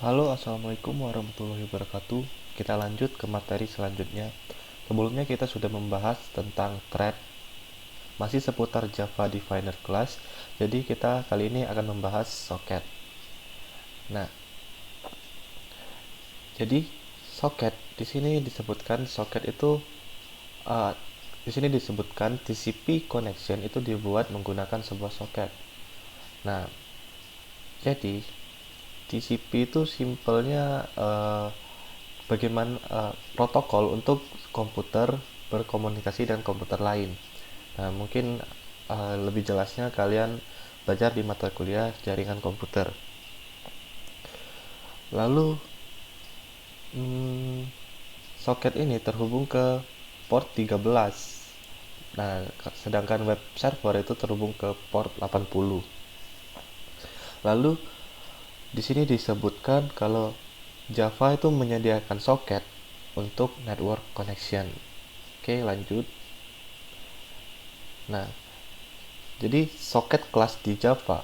Halo, assalamualaikum warahmatullahi wabarakatuh. Kita lanjut ke materi selanjutnya. Sebelumnya kita sudah membahas tentang thread, masih seputar Java Definer Class. Jadi kita kali ini akan membahas socket. Nah, jadi socket di sini disebutkan socket itu uh, di sini disebutkan TCP connection itu dibuat menggunakan sebuah socket. Nah, jadi TCP itu simpelnya bagaimana protokol untuk komputer berkomunikasi dengan komputer lain. Nah, mungkin lebih jelasnya kalian belajar di mata kuliah jaringan komputer. Lalu, soket ini terhubung ke port 13. Nah, sedangkan web server itu terhubung ke port 80. Lalu, di sini disebutkan kalau Java itu menyediakan soket untuk network connection. Oke, lanjut. Nah, jadi soket kelas di Java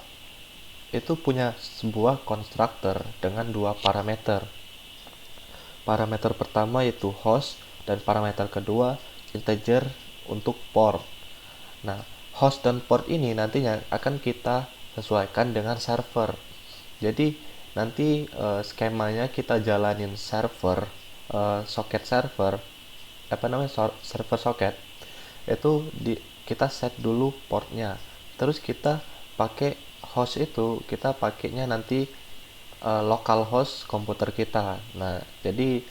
itu punya sebuah konstruktor dengan dua parameter. Parameter pertama yaitu host dan parameter kedua integer untuk port. Nah, host dan port ini nantinya akan kita sesuaikan dengan server. Jadi nanti skemanya kita jalanin server, soket server, apa namanya, server soket itu kita set dulu portnya, terus kita pakai host itu kita pakainya nanti local host komputer kita. Nah, jadi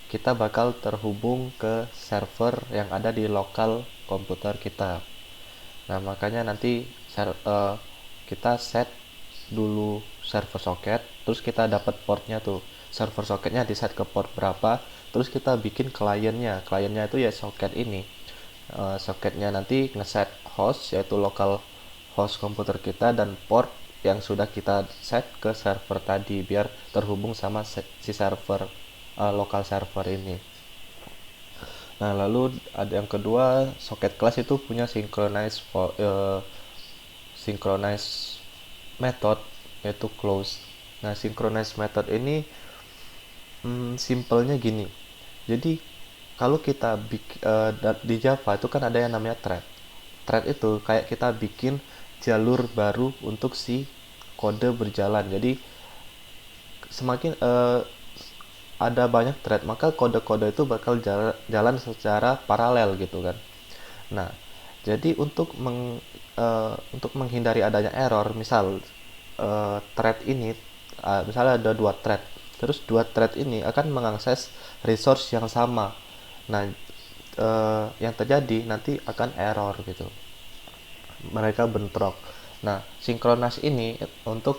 kita bakal terhubung ke server yang ada di lokal komputer kita. Nah, makanya nanti kita set dulu server socket, terus kita dapat portnya tuh. Server socketnya di set ke port berapa, terus kita bikin kliennya itu ya socket ini. Socketnya nanti ngeset host yaitu local host komputer kita dan port yang sudah kita set ke server tadi biar terhubung sama si server local server ini. Nah, lalu ada yang kedua, socket class itu punya synchronize method yaitu close. Nah, synchronize method ini simpelnya gini. Jadi kalau kita di Java itu kan ada yang namanya thread. Thread itu kayak kita bikin jalur baru untuk si kode berjalan. Jadi semakin ada banyak thread, maka kode-kode itu bakal jalan secara paralel gitu kan. Nah, jadi untuk menghindari adanya error, misal thread ini misalnya ada dua thread, terus dua thread ini akan mengakses resource yang sama. Nah, yang terjadi nanti akan error gitu, mereka bentrok. Nah, sinkronis ini untuk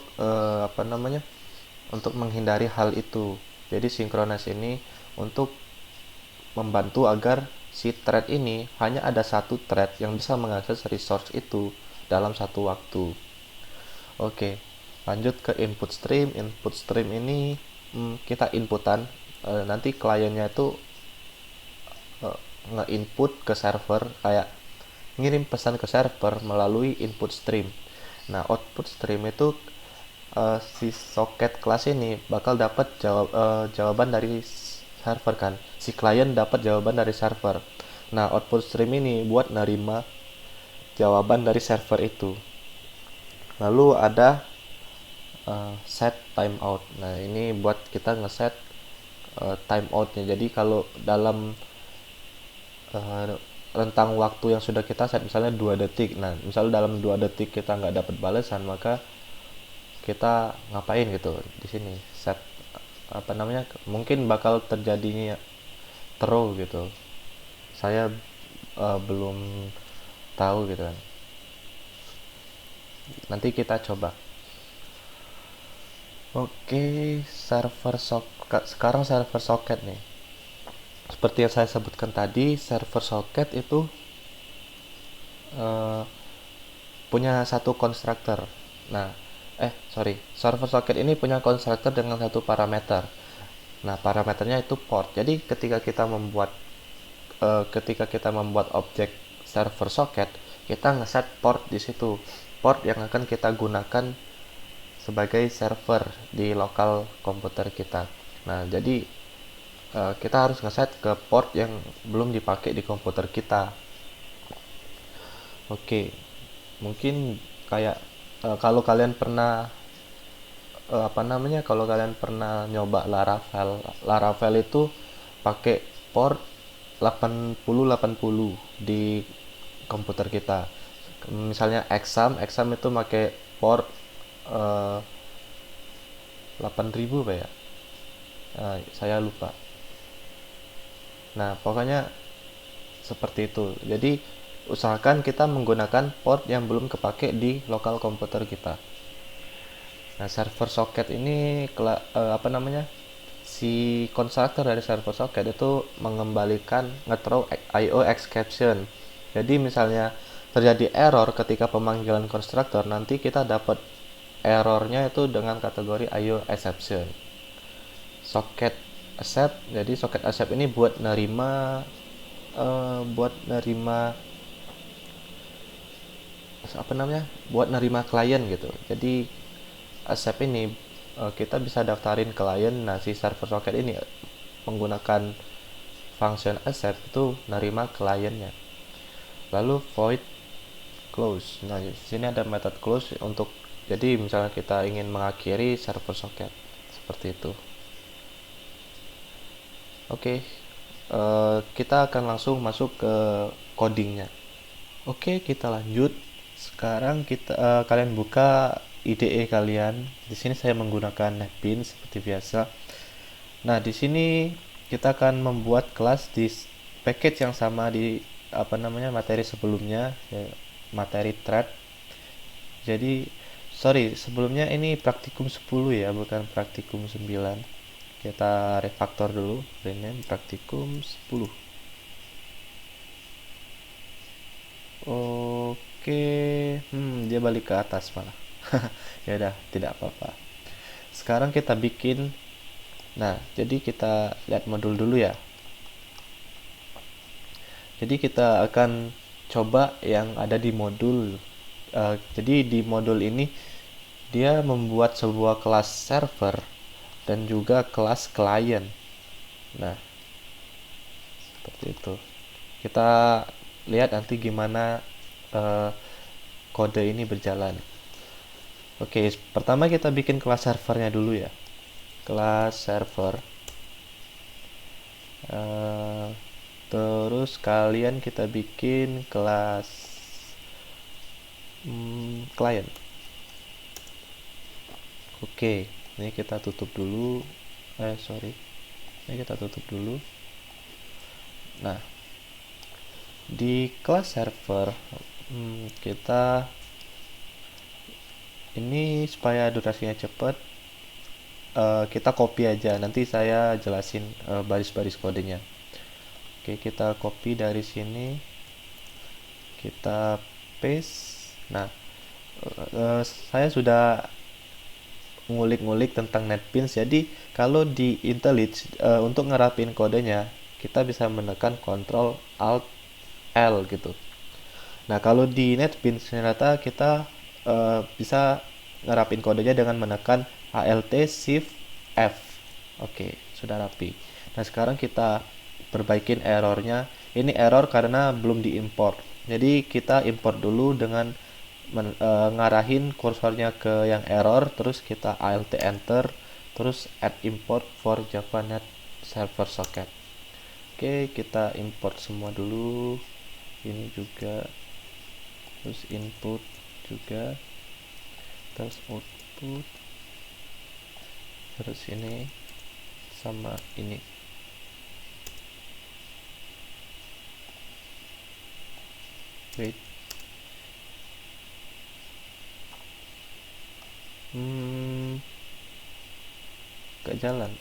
apa namanya, untuk menghindari hal itu. Jadi sinkronis ini untuk membantu agar si thread ini hanya ada satu thread yang bisa mengakses resource itu dalam satu waktu. Oke, lanjut ke input stream. Input stream ini kita inputan. Nanti kliennya itu nge-input ke server, kayak ngirim pesan ke server melalui input stream. Nah, output stream itu si socket kelas ini bakal dapat jawaban dari server kan. Si klien dapat jawaban dari server. Nah, output stream ini buat nerima jawaban dari server itu. Lalu ada set timeout. Nah, ini buat kita ngeset timeoutnya. Jadi kalau dalam uh, rentang waktu yang sudah kita set, misalnya 2 detik. Nah, misalnya dalam 2 detik kita nggak dapat balasan, maka kita ngapain gitu di sini, set apa namanya, mungkin bakal terjadinya throw gitu. Saya belum tahu gitu kan. Nanti kita coba. Oke, server socket. Sekarang server socket nih. Seperti yang saya sebutkan tadi, server socket itu uh, punya satu konstruktor. Nah, server socket ini punya konstruktor dengan satu parameter. Nah, parameternya itu port. Jadi ketika kita membuat objek server socket, kita ngeset port di situ. Port yang akan kita gunakan sebagai server di lokal komputer kita. Nah, jadi kita harus ngeset ke port yang belum dipakai di komputer kita. Oke, mungkin kayak kalau kalian pernah kalau kalian pernah nyoba Laravel itu pakai port 8080 di komputer kita. Misalnya Exam itu pakai port 8000 apa ya? Saya lupa. Nah, pokoknya seperti itu. Jadi, usahakan kita menggunakan port yang belum kepake di lokal komputer kita. Nah, server socket ini si konstruktor dari server socket itu mengembalikan nge-throw IO exception. Jadi misalnya terjadi error ketika pemanggilan konstruktor, nanti kita dapat errornya itu dengan kategori IO exception. Socket accept, jadi socket accept ini buat nerima buat nerima klien gitu. Jadi accept ini kita bisa daftarin klien. Nah, si server socket ini menggunakan function accept itu nerima kliennya. Lalu void close. Nah, di sini ada method close untuk, jadi misalnya kita ingin mengakhiri server socket seperti itu. Oke, kita akan langsung masuk ke codingnya. Oke, kita lanjut. Sekarang kalian buka IDE kalian. Di sini saya menggunakan NetBeans seperti biasa. Nah, di sini kita akan membuat kelas di package yang sama di materi sebelumnya, ya, materi thread. Jadi, sebelumnya ini praktikum 10 ya, bukan praktikum 9. Kita refactor dulu, rename praktikum 10. Oke, dia balik ke atas malah. Ya udah, tidak apa-apa. Sekarang kita bikin. Nah, jadi kita lihat modul dulu ya. Jadi kita akan coba yang ada di modul. Jadi di modul ini dia membuat sebuah kelas server dan juga kelas klien. Nah, seperti itu. Kita lihat nanti gimana kode ini berjalan. Oke, pertama kita bikin kelas servernya dulu ya. Kelas server. Terus kalian kita bikin kelas client. Oke, ini kita tutup dulu. Ini kita tutup dulu. Nah, di kelas server kita ini supaya durasinya cepat, kita copy aja. Nanti saya jelasin baris-baris kodenya. Oke, kita copy dari sini, kita paste. Nah, saya sudah ngulik-ngulik tentang NetBeans. Jadi kalau di IntelliJ untuk ngerapin kodenya, kita bisa menekan Ctrl Alt L gitu. Nah, kalau di NetBeans ternyata kita bisa ngerapin kodenya dengan menekan Alt Shift F. Oke, sudah rapi. Nah, sekarang kita perbaikin errornya. Ini error karena belum diimport. Jadi kita import dulu dengan ngarahin kursornya ke yang error, terus kita Alt enter, terus add import for JavaNet server socket. Oke, kita import semua dulu. Ini juga, terus input juga, terus output, terus ini sama ini. Wait, gak jalan.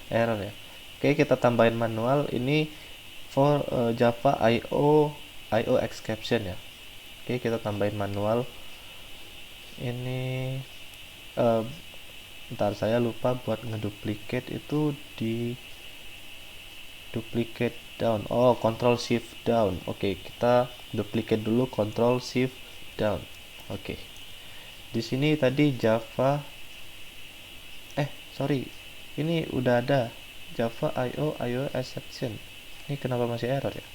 Error ya. Oke, kita tambahin manual. Ini for Java IO exception ya. Oke, kita tambahin manual. Ini ntar saya lupa buat ngeduplicate itu di duplicate down. Oh, Ctrl Shift down. Oke, kita duplicate dulu, Ctrl Shift down. Oke. Di sini tadi Java, sorry, ini udah ada Java IO exception. Ini kenapa masih error ya?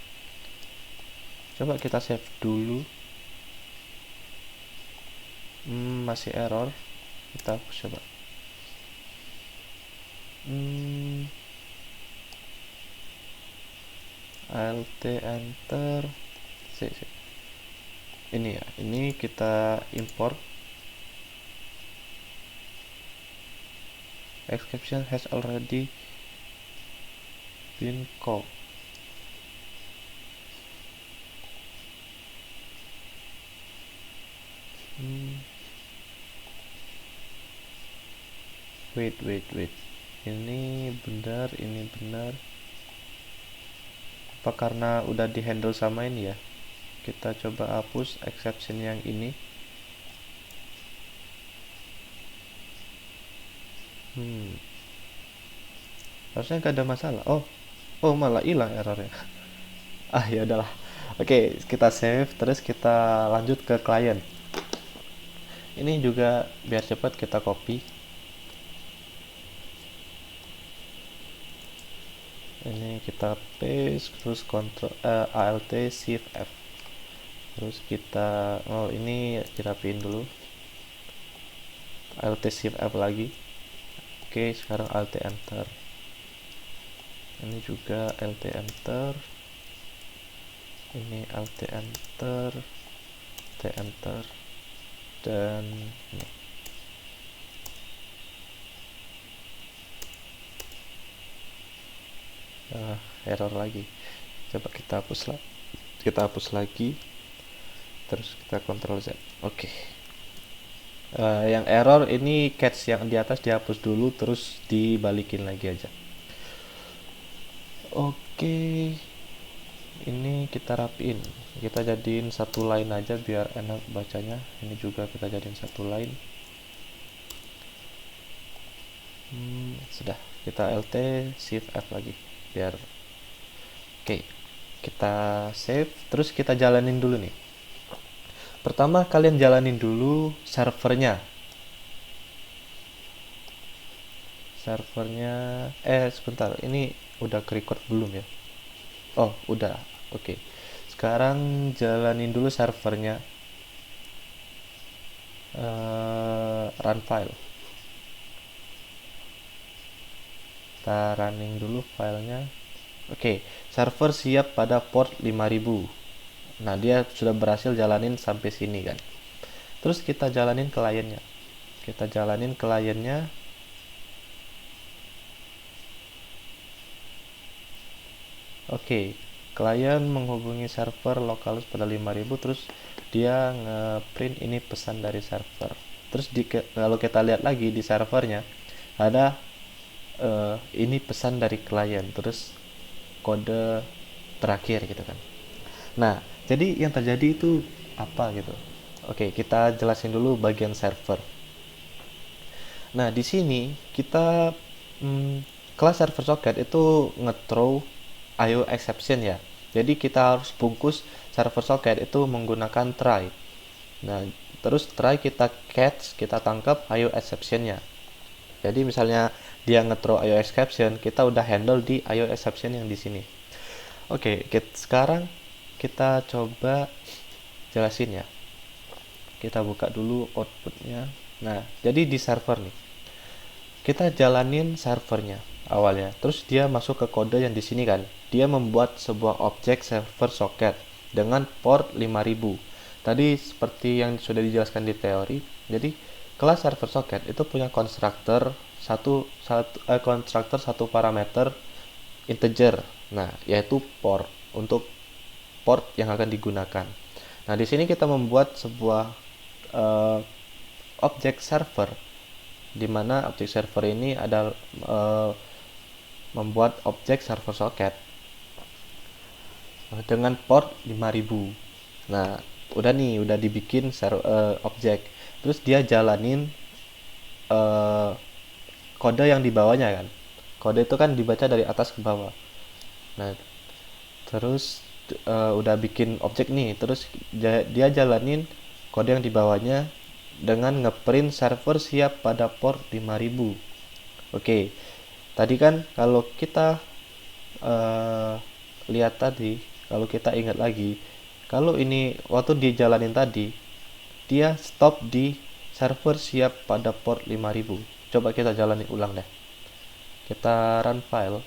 Coba kita save dulu. Masih error. Kita hapus coba. Alt enter. Ini ya, ini kita import. Exception has already been called. Wait. Ini benar. Apa karena udah di handle sama ini ya? Kita coba hapus exception yang ini. Harusnya nggak ada masalah. Oh malah hilang errornya. Ya udahlah. Oke, kita save terus kita lanjut ke klien. Ini juga biar cepat kita copy. Ini kita paste terus Ctrl Alt Shift F. Terus kita ini dirapiin dulu. Alt Shift F lagi. Oke, sekarang Alt Enter. Ini juga Alt Enter. Ini Alt Enter. Dan ini. Error lagi. Coba kita hapus lagi. Terus kita Ctrl Z. Oke. Yang error ini catch yang di atas dihapus dulu, terus dibalikin lagi aja. Oke. Ini kita rapiin. Kita jadiin satu line aja biar enak bacanya. Ini juga kita jadiin satu line. Sudah. Kita Alt Shift F lagi biar. Oke. Kita save, terus kita jalanin dulu nih. Pertama kalian jalanin dulu servernya. Sebentar, ini udah ke-record belum ya? Udah. Oke. Sekarang jalanin dulu servernya. Run file. Kita running dulu filenya. Oke, server siap pada port 5000. Nah, dia sudah berhasil jalanin sampai sini kan. Terus kita jalanin kliennya. Oke, klien menghubungi server localhost pada 5000, terus dia ngeprint ini pesan dari server. Terus kalau kita lihat lagi di servernya ada ini pesan dari klien, terus kode terakhir gitu kan. Nah, jadi yang terjadi itu apa gitu? Oke, kita jelasin dulu bagian server. Nah, di sini kita kelas server socket itu nge-throw IO exception ya. Jadi kita harus bungkus server socket itu menggunakan try. Nah, terus try kita catch, kita tangkap IO exception-nya. Jadi misalnya dia nge-throw IO exception, kita udah handle di IO exception yang di sini. Oke, sekarang kita coba jelasin ya. Kita buka dulu outputnya. Nah, jadi di server nih, kita jalanin servernya awalnya. Terus dia masuk ke kode yang di sini kan. Dia membuat sebuah objek server socket dengan port 5000. Tadi seperti yang sudah dijelaskan di teori. Jadi kelas server socket itu punya konstruktor satu parameter integer. Nah, yaitu port, untuk port yang akan digunakan. Nah, di sini kita membuat sebuah objek server, di mana objek server ini ada membuat objek server socket dengan port 5000. Nah, udah dibikin objek. Terus dia jalanin kode yang di bawahnya kan. Kode itu kan dibaca dari atas ke bawah. Nah, terus udah bikin objek nih, terus dia jalanin kode yang di bawahnya dengan ngeprint server siap pada port 5000. Oke, tadi kan kalau kita lihat tadi, kalau kita ingat lagi, kalau ini waktu dijalanin tadi, dia stop di server siap pada port 5000. Coba kita jalani ulang deh. Kita run file.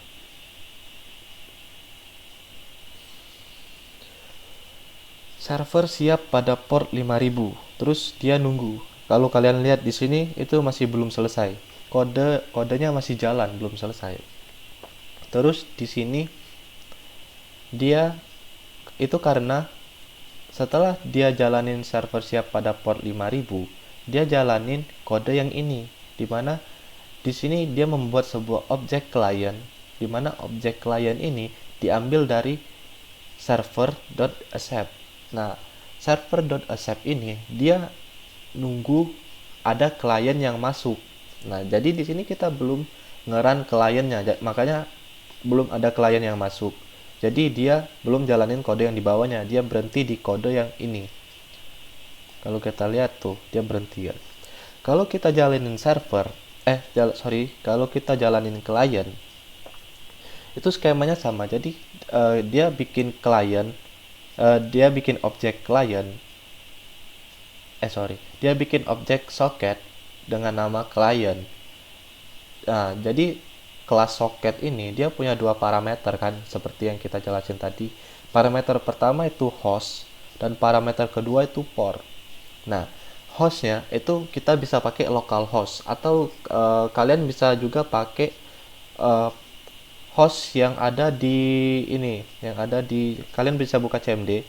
Server siap pada port 5000. Terus dia nunggu. Kalau kalian lihat di sini itu masih belum selesai. Kodenya masih jalan, belum selesai. Terus di sini dia itu karena setelah dia jalanin server siap pada port 5000, dia jalanin kode yang ini, dimana di sini dia membuat sebuah objek client, dimana objek client ini diambil dari server.accept. Nah, server.accept ini dia nunggu ada klien yang masuk. Nah, jadi di sini kita belum ngeran kliennya, makanya belum ada klien yang masuk. Jadi dia belum jalanin kode yang di bawahnya, dia berhenti di kode yang ini. Kalau kita lihat tuh, dia berhenti ya. Kalau kita jalanin server, kalau kita jalanin klien, itu skemanya sama. Jadi dia bikin klien, dia bikin objek klien, dia bikin objek socket dengan nama klien. Nah, jadi kelas socket ini dia punya dua parameter kan, seperti yang kita jelasin tadi. Parameter pertama itu host dan parameter kedua itu port. Nah, hostnya itu kita bisa pakai localhost atau kalian bisa juga pakai host yang ada di ini, kalian bisa buka CMD,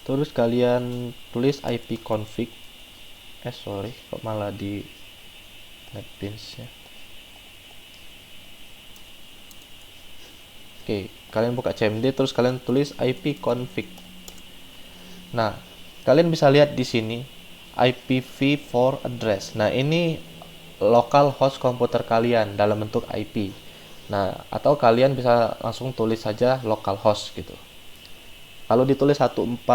terus kalian tulis ipconfig. Kok malah di netbeans ya. Oke, kalian buka CMD terus kalian tulis ipconfig. Nah, kalian bisa lihat di sini IPv4 address. Nah, ini local host komputer kalian dalam bentuk IP. Nah, atau kalian bisa langsung tulis saja localhost gitu. Kalau ditulis 194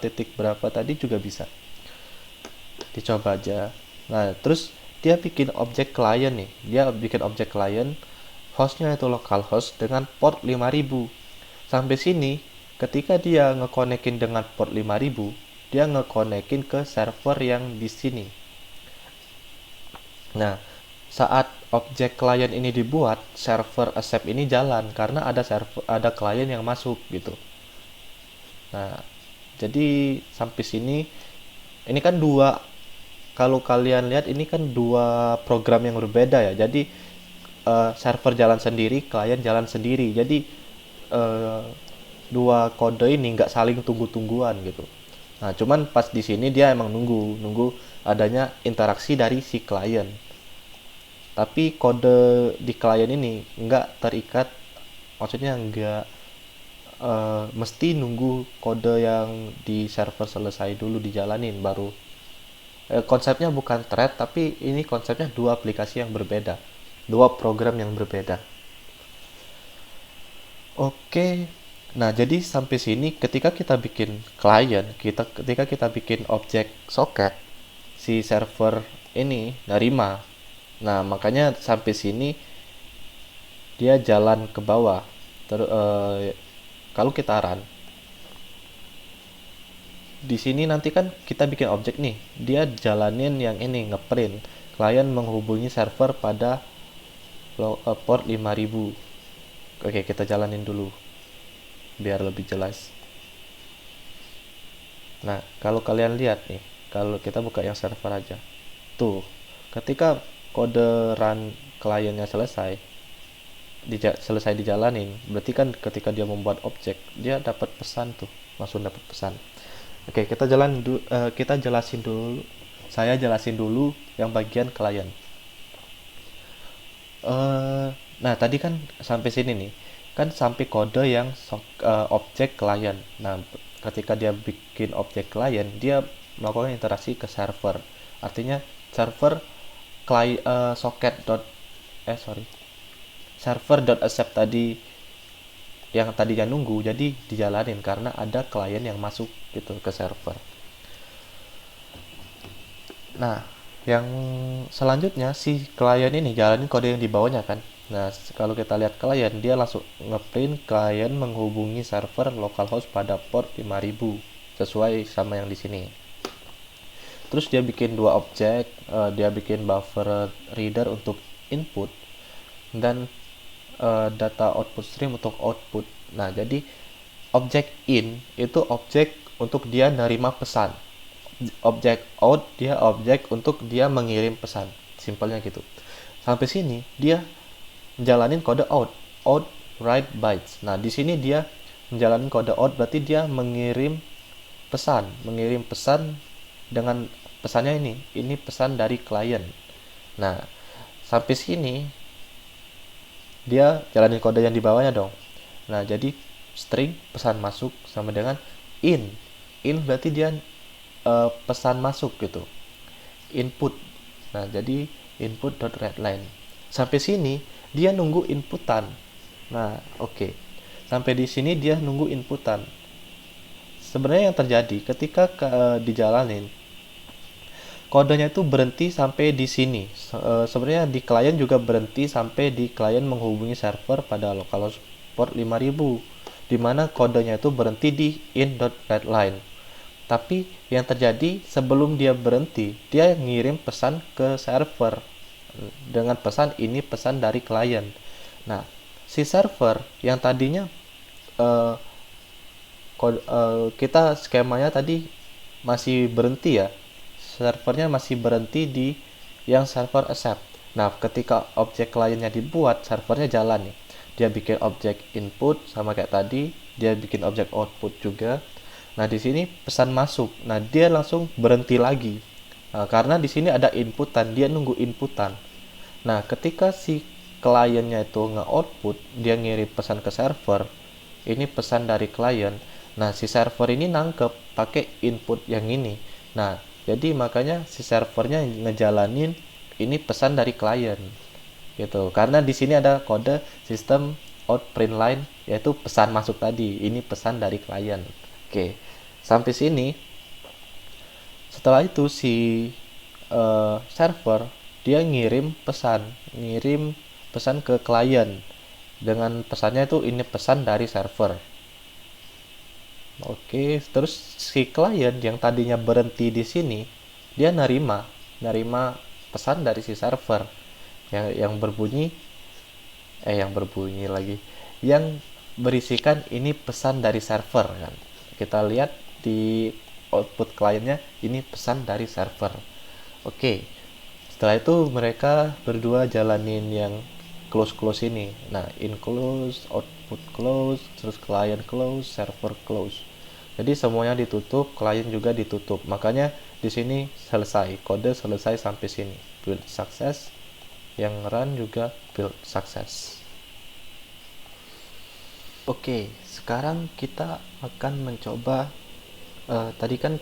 titik berapa tadi juga bisa. Dicoba aja. Nah, terus dia bikin objek klien nih. Dia bikin objek klien, hostnya itu localhost dengan port 5000. Sampai sini, ketika dia ngekonekin dengan port 5000, dia ngekonekin ke server yang di sini. Nah, saat objek klien ini dibuat, server accept ini jalan karena ada klien yang masuk gitu. Nah, jadi sampai sini ini kan kalau kalian lihat ini kan dua program yang berbeda ya. Jadi server jalan sendiri, klien jalan sendiri. Jadi dua kode ini nggak saling tunggu-tungguan gitu. Nah, cuman pas di sini dia emang nunggu adanya interaksi dari si klien. Tapi kode di klien ini nggak terikat, maksudnya nggak mesti nunggu kode yang di server selesai dulu dijalanin baru. Konsepnya bukan thread, tapi ini konsepnya dua aplikasi yang berbeda, dua program yang berbeda. Oke, nah jadi sampai sini ketika kita bikin klien, ketika kita bikin objek socket, si server ini nerima. Nah, makanya sampai sini dia jalan ke bawah. Kalau kita run, di sini nanti kan kita bikin objek nih, dia jalanin yang ini, ngeprint. Klien menghubungi server pada port 5000. Oke, kita jalanin dulu biar lebih jelas. Nah, kalau kalian lihat nih, kalau kita buka yang server aja, tuh, ketika kode run kliennya selesai dijalanin, berarti kan ketika dia membuat objek, dia dapat pesan tuh, langsung dapat pesan. Oke, kita jelasin dulu. Saya jelasin dulu yang bagian klien. Nah, tadi kan sampai sini nih, kan sampai kode yang objek klien. Nah, ketika dia bikin objek klien, dia melakukan interaksi ke server. Artinya server server.accept tadi yang tadinya nunggu jadi dijalanin karena ada klien yang masuk gitu ke server. Nah, yang selanjutnya si klien ini jalanin kode yang di bawahnya kan. Nah, kalau kita lihat klien, dia langsung ngeprint klien menghubungi server localhost pada port 5000 sesuai sama yang di sini. Terus dia bikin dua objek, dia bikin buffer reader untuk input dan data output stream untuk output. Nah, jadi objek in itu objek untuk dia nerima pesan. Objek out dia objek untuk dia mengirim pesan. Simpelnya gitu. Sampai sini dia menjalanin kode out write bytes. Nah, di sini dia menjalani kode out berarti dia mengirim pesan dengan pesannya ini pesan dari klien. Nah, sampai sini dia jalanin kode yang di bawahnya dong. Nah, jadi string pesan masuk sama dengan in berarti dia pesan masuk gitu. Input. Nah, jadi input.readline. Sampai sini dia nunggu inputan. Nah, oke. Sampai di sini dia nunggu inputan. Sebenarnya yang terjadi ketika dijalanin kodenya itu berhenti sampai di sini. Sebenarnya di klien juga berhenti sampai di klien menghubungi server pada localhost port 5000, di mana kodenya itu berhenti di in.readline. Tapi yang terjadi sebelum dia berhenti, dia ngirim pesan ke server dengan pesan ini pesan dari klien. Nah, si server yang tadinya kita skemanya tadi masih berhenti ya, servernya masih berhenti di yang server accept. Nah, ketika objek kliennya dibuat, servernya jalan nih. Dia bikin objek input sama kayak tadi, dia bikin objek output juga. Nah, di sini pesan masuk. Nah, dia langsung berhenti lagi. Nah, karena di sini ada inputan, dia nunggu inputan. Nah, ketika si kliennya itu nge-output, dia ngirim pesan ke server. Ini pesan dari klien. Nah, si server ini nangkep pakai input yang ini. Nah, jadi makanya si servernya ngejalanin ini pesan dari klien. Gitu. Karena di sini ada kode sistem out print line yaitu pesan masuk tadi. Ini pesan dari klien. Oke. Sampai sini setelah itu si server dia ngirim pesan ke klien dengan pesannya itu ini pesan dari server. Oke, terus si klien yang tadinya berhenti di sini, dia nerima pesan dari si server yang berbunyi lagi, yang berisikan ini pesan dari server kan. Kita lihat di output kliennya ini pesan dari server. Oke, setelah itu mereka berdua jalanin yang close ini. Nah, in close, output close, terus client close, server close. Jadi semuanya ditutup, klien juga ditutup. Makanya di sini selesai, kode selesai sampai sini. Build success, yang run juga build success. Oke, sekarang kita akan mencoba tadi kan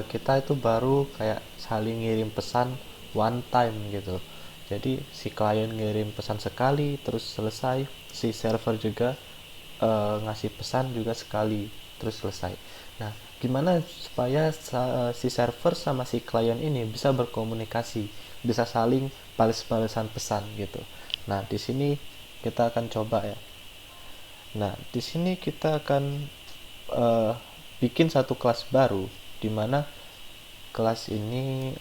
kita itu baru kayak saling ngirim pesan one time gitu. Jadi si klien ngirim pesan sekali terus selesai, si server juga ngasih pesan juga sekali terus selesai. Nah, gimana supaya si server sama si klien ini bisa berkomunikasi, bisa saling balas-balasan pesan gitu. Nah, di sini kita akan coba ya. Nah, di sini kita akan bikin satu kelas baru, di mana kelas ini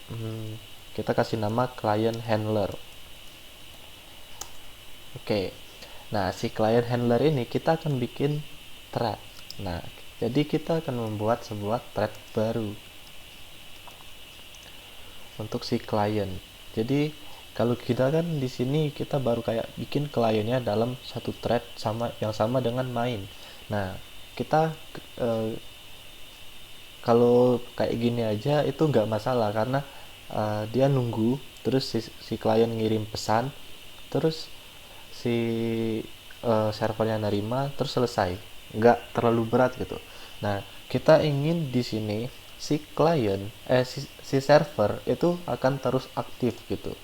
kita kasih nama client handler. Oke. Nah, si client handler ini kita akan bikin thread. Nah, jadi kita akan membuat sebuah thread baru untuk si client. Jadi kalau kita kan di sini kita baru kayak bikin kliennya dalam satu thread yang sama dengan main. Nah, kita kalau kayak gini aja itu nggak masalah karena dia nunggu terus si klien ngirim pesan terus si servernya nerima terus selesai, nggak terlalu berat gitu. Nah, kita ingin di sini si si server itu akan terus aktif gitu.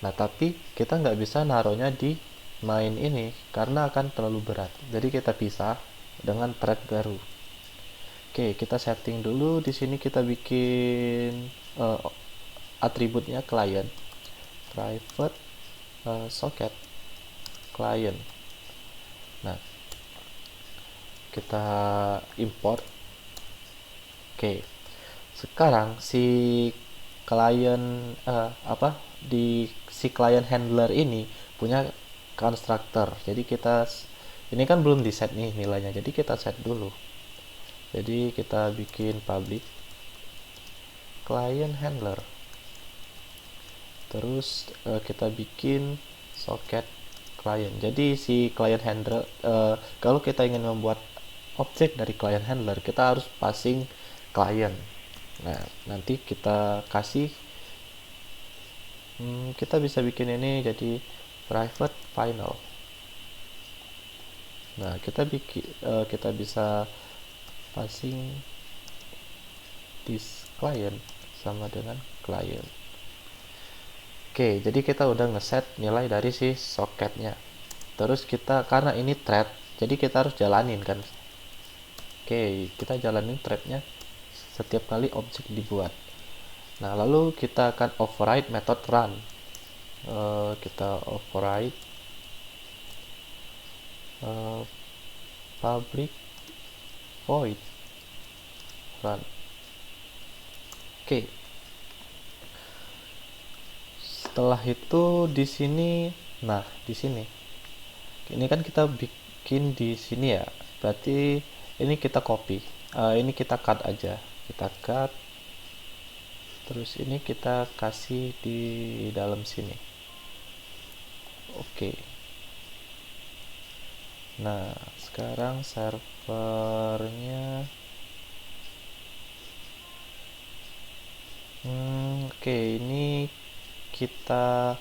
Nah, tapi kita nggak bisa naruhnya di main ini karena akan terlalu berat. Jadi kita pisah dengan thread baru. Oke, kita setting dulu. Di sini kita bikin atributnya client, private socket client. Nah, kita import. Oke, sekarang client si client handler ini punya constructor. Jadi ini kan belum di set nih nilainya, jadi kita set dulu. Jadi kita bikin public client handler, terus kita bikin socket client. Jadi si client handler, kalau kita ingin membuat objek dari client handler, kita harus passing client. Nah, nanti kita kasih, kita bisa bikin ini jadi private final. Nah, kita bisa passing this client sama dengan client. Oke, jadi kita udah ngeset nilai dari si socketnya. Terus karena ini thread, jadi kita harus jalanin kan. Oke, kita jalanin threadnya setiap kali objek dibuat. Nah, lalu kita akan override method run. Kita override public void run. Oke. Setelah itu di sini, di sini ini kan kita bikin di sini ya, berarti ini kita copy, ini kita cut aja, kita cut, terus ini kita kasih di dalam sini. Oke. Nah, sekarang servernya oke, ini kita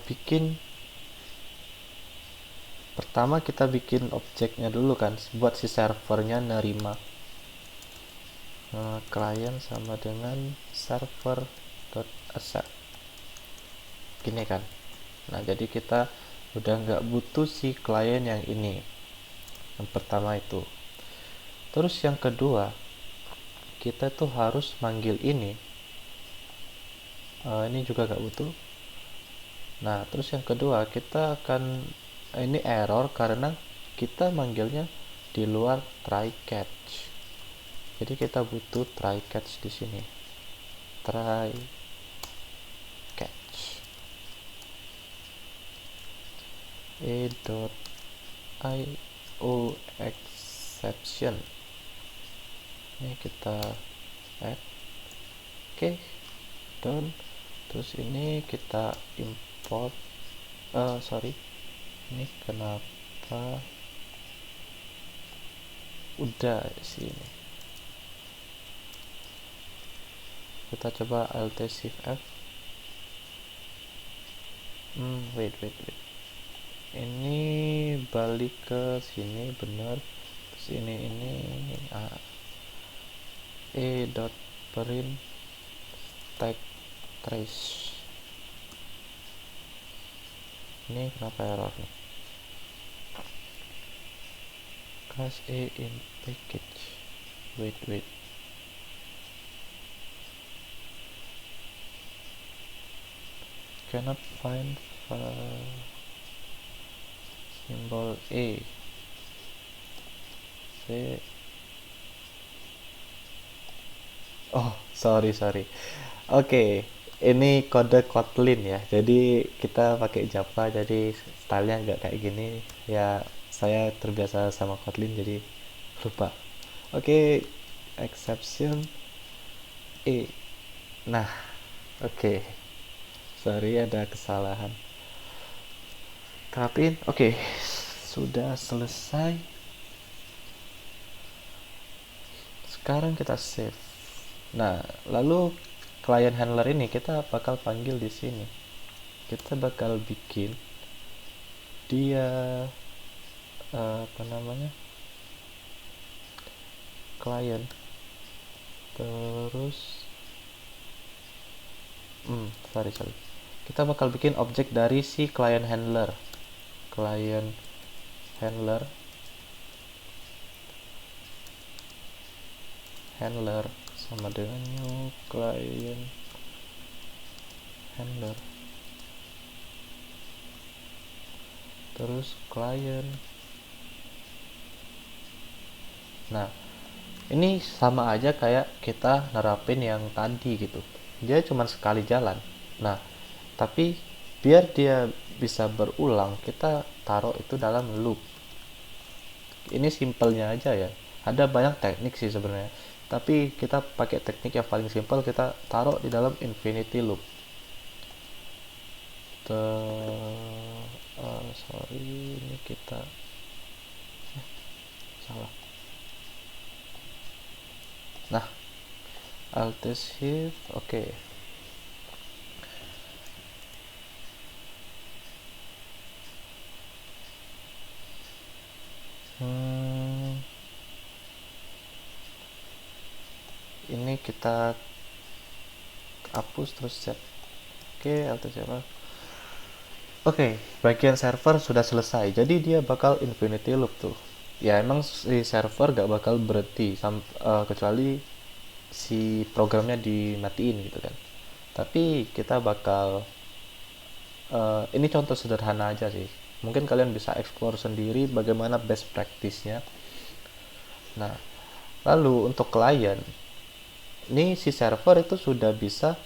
bikin pertama, kita bikin objeknya dulu kan, buat si servernya nerima client sama dengan server.accept gini kan. Nah, jadi kita udah nggak butuh si client yang ini, yang pertama itu. Terus yang kedua, kita tuh harus manggil ini juga nggak butuh. Nah, terus yang kedua, kita akan ini error karena kita manggilnya di luar try catch. Jadi kita butuh try catch di sini. Try catch. io exception. Ini kita add. Oke. Done. Terus ini kita import. Ini kenapa udah sini. Kita coba alt shift F. Wait. Ini balik ke sini bener. Terus ini print tag trace. Ini kenapa error nih? Class A in package. Wait. Cannot find symbol A. Oh, sorry. Oke, ini kode Kotlin ya. Jadi kita pakai Java, jadi stylenya nggak kayak gini. Ya, saya terbiasa sama Kotlin, jadi lupa. Oke, exception E. Nah, oke. Sorry, ada kesalahan. Terapin. Oke, sudah selesai. Sekarang kita save. Nah, lalu client handler ini kita bakal panggil di sini. Kita bakal bikin dia client, terus sorry, kita bakal bikin objek dari si client handler handler sama dengan new client handler, terus client. Nah, ini sama aja kayak kita nerapin yang tadi gitu. Dia cuma sekali jalan. Nah, tapi biar dia bisa berulang, kita taruh itu dalam loop. Ini simpelnya aja ya. Ada banyak teknik sih sebenarnya. Tapi kita pakai teknik yang paling simpel, kita taruh di dalam infinity loop. Sorry, ini kita salah. Nah, alt shift, oke. Ini kita hapus terus set. Oke, alt shift. Oke, bagian server sudah selesai. Jadi dia bakal infinity loop tuh. Ya emang si server gak bakal berhenti kecuali si programnya dimatiin gitu kan. Tapi kita bakal ini contoh sederhana aja sih. Mungkin kalian bisa explore sendiri bagaimana best practice-nya. Nah, lalu untuk klien, ini si server itu sudah bisa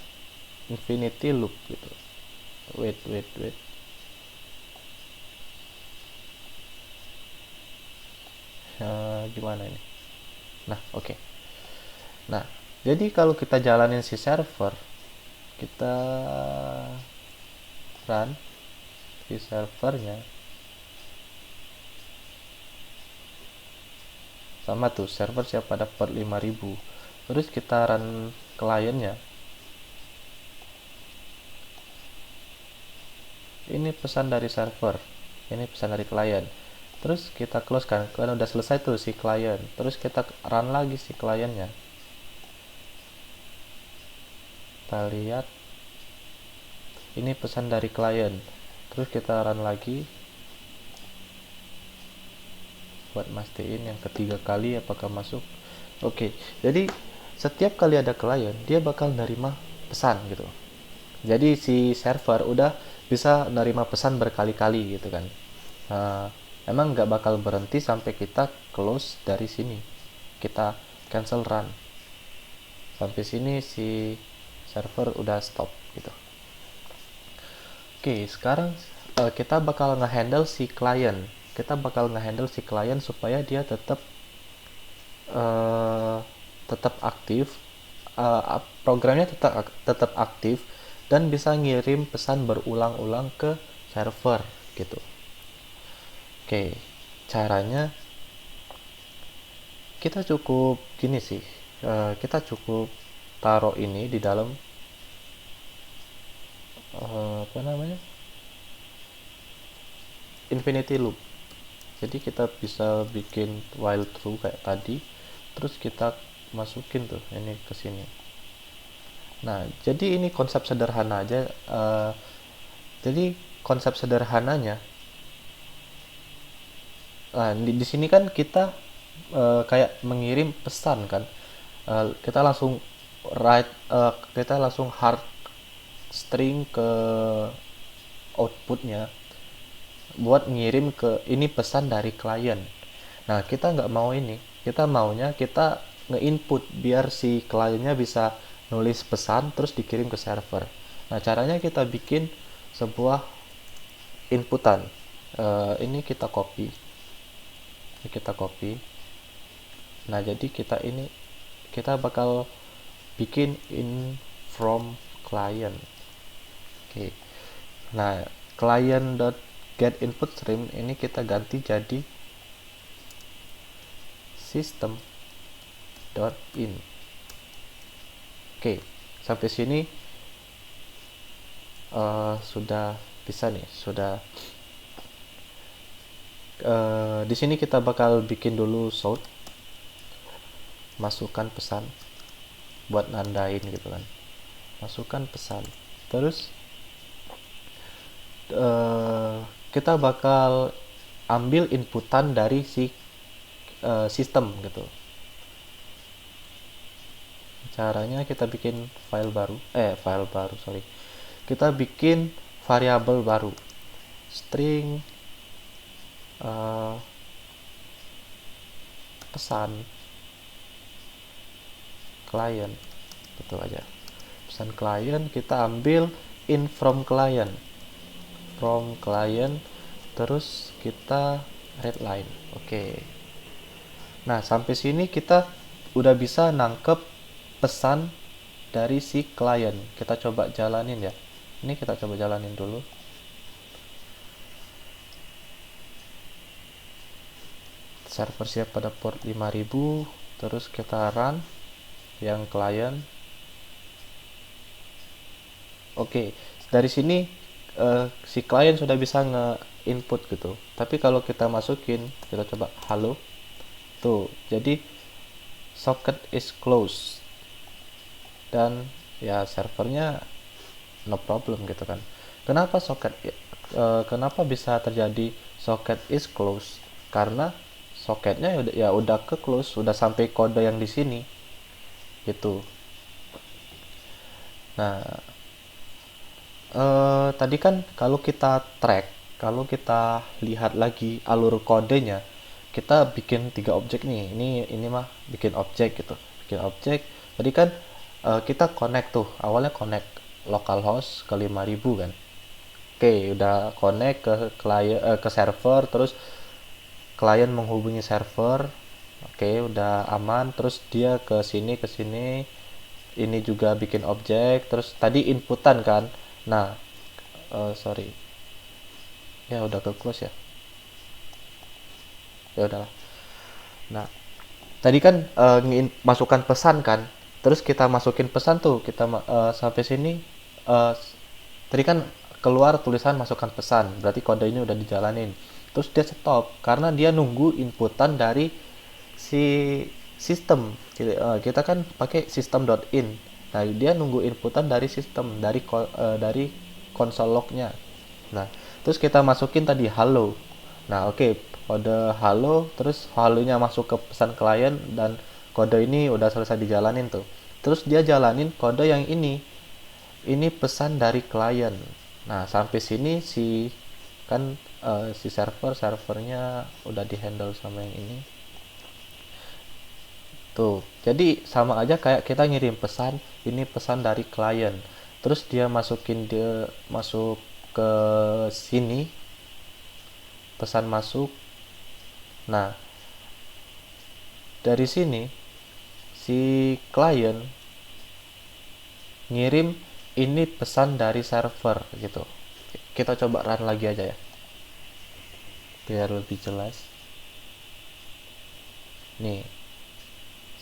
infinity loop gitu. Wait. Gimana ini? Nah, oke. Nah, jadi kalau kita jalanin si server, kita run si servernya, sama tuh server siapa dapat 5000. Terus kita run kliennya, ini pesan dari server, ini pesan dari klien. Terus kita close kan udah selesai tuh si klien. Terus kita run lagi si kliennya, kita lihat ini pesan dari klien. Terus kita run lagi buat mastiin yang ketiga kali apakah masuk. Oke, jadi setiap kali ada klien dia bakal nerima pesan gitu. Jadi si server udah bisa nerima pesan berkali-kali gitu kan. Emang nggak bakal berhenti sampai kita close dari sini, kita cancel run. Sampai sini si server udah stop gitu. Oke, sekarang kita bakal ngehandle si klien. Kita bakal ngehandle si klien supaya dia tetap aktif, programnya tetap aktif dan bisa ngirim pesan berulang-ulang ke server gitu. Oke, caranya kita cukup gini sih. Kita cukup taruh ini di dalam apa namanya, infinity loop. Jadi kita bisa bikin while true kayak tadi, terus kita masukin tuh ini ke sini. Nah, jadi ini konsep sederhana aja. Jadi konsep sederhananya, di sini kan kita kayak mengirim pesan kan. Kita langsung kita langsung hard string ke outputnya buat ngirim ke ini pesan dari klien. Nah, kita nggak mau ini. Kita maunya kita nge-input biar si kliennya bisa nulis pesan terus dikirim ke server. Nah, caranya kita bikin sebuah inputan. Ini kita copy. Nah, jadi kita bakal bikin in from client. Oke. Nah, client.get input stream ini kita ganti jadi system.in. Oke, sampai sini sudah bisa nih, sudah. Di sini kita bakal bikin dulu sort, masukkan pesan buat nandain gitu kan, masukkan pesan. Terus kita bakal ambil inputan dari si sistem gitu. Caranya kita bikin sorry, kita bikin variabel baru, string pesan client, gitu aja. Pesan client kita ambil in from client, terus kita readline. Oke. Nah, sampai sini kita udah bisa nangkep pesan dari si klien. Kita coba jalanin ya. Ini kita coba jalanin dulu. Server siap pada port 5000, terus kita run yang klien. Oke, dari sini si klien sudah bisa nge-input gitu. Tapi kalau kita masukin, kita coba halo. Tuh, jadi socket is closed. Dan ya servernya no problem gitu kan. Kenapa bisa terjadi socket is closed? Karena socketnya udah ke close, udah sampai kode yang di sini gitu. Nah, tadi kan kalau kita lihat lagi alur kodenya, kita bikin 3 objek nih. Ini mah bikin objek gitu. Bikin objek. Tadi kan kita connect tuh. Awalnya connect localhost ke 5000 kan. Oke, udah connect ke klien ke server, terus klien menghubungi server. Oke, udah aman. Terus dia ke sini. Ini juga bikin objek. Terus tadi inputan kan. Nah, sorry. Ya udah ke close ya. Ya udahlah. Nah, tadi kan masukkan pesan kan. Terus kita masukin pesan tuh, kita sampai sini tadi kan keluar tulisan masukkan pesan, berarti kode ini udah dijalanin. Terus dia stop karena dia nunggu inputan dari si sistem. Kita kan pakai system.in. Nah, dia nunggu inputan dari sistem, dari console lognya. Nah, terus kita masukin tadi halo. Nah, oke, kode halo, terus halonya masuk ke pesan klien dan kode ini udah selesai dijalanin tuh. Terus dia jalanin kode yang ini pesan dari klien. Nah, sampai sini si servernya udah dihandle sama yang ini tuh. Jadi sama aja kayak kita ngirim pesan, ini pesan dari klien, terus dia masuk ke sini, pesan masuk. Nah, dari sini si klien ngirim ini pesan dari server gitu. Kita coba run lagi aja ya biar lebih jelas. Nih,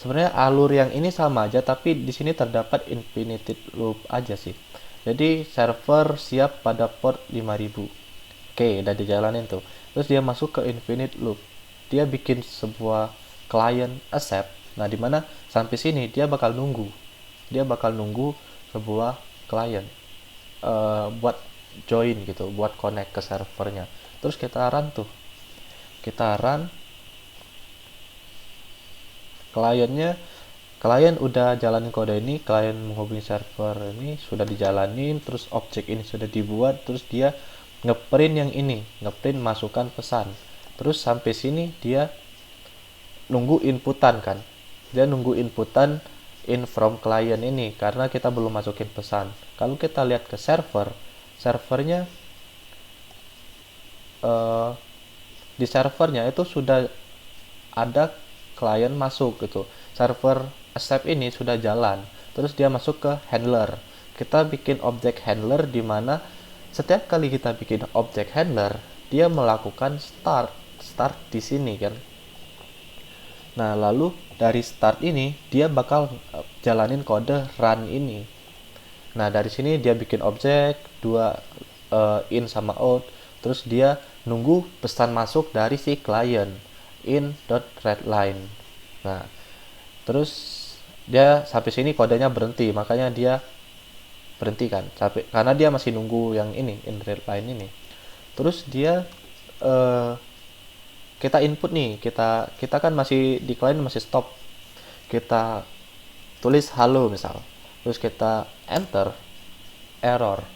sebenarnya alur yang ini sama aja, tapi di sini terdapat infinite loop aja sih. Jadi server siap pada port 5000. Oke, udah dijalanin tuh. Terus dia masuk ke infinite loop. Dia bikin sebuah client accept. Nah, dimana sampai sini dia bakal nunggu. Dia bakal nunggu sebuah client buat join gitu, buat connect ke servernya. Terus kita run tuh. Kita run. Klien udah jalanin kode ini, klien menghubungi server ini sudah dijalanin, terus objek ini sudah dibuat, terus dia ngeprint yang ini, ngeprint masukkan pesan. Terus sampai sini dia nunggu inputan kan. Dia nunggu inputan in from client ini karena kita belum masukin pesan. Kalau kita lihat ke servernya di servernya itu sudah ada klien masuk gitu. Server accept ini sudah jalan. Terus dia masuk ke handler. Kita bikin objek handler di mana setiap kali kita bikin objek handler, dia melakukan start di sini kan. Nah, lalu dari start ini dia bakal jalanin kode run ini. Nah, dari sini dia bikin objek dua in sama out, terus dia nunggu pesan masuk dari si client in.readline. Nah, terus dia sampai sini kodenya berhenti, makanya dia berhenti kan, karena dia masih nunggu yang ini in readline ini. Terus dia kita input nih, kita kan masih di client masih stop. Kita tulis halo misal, terus kita enter, error.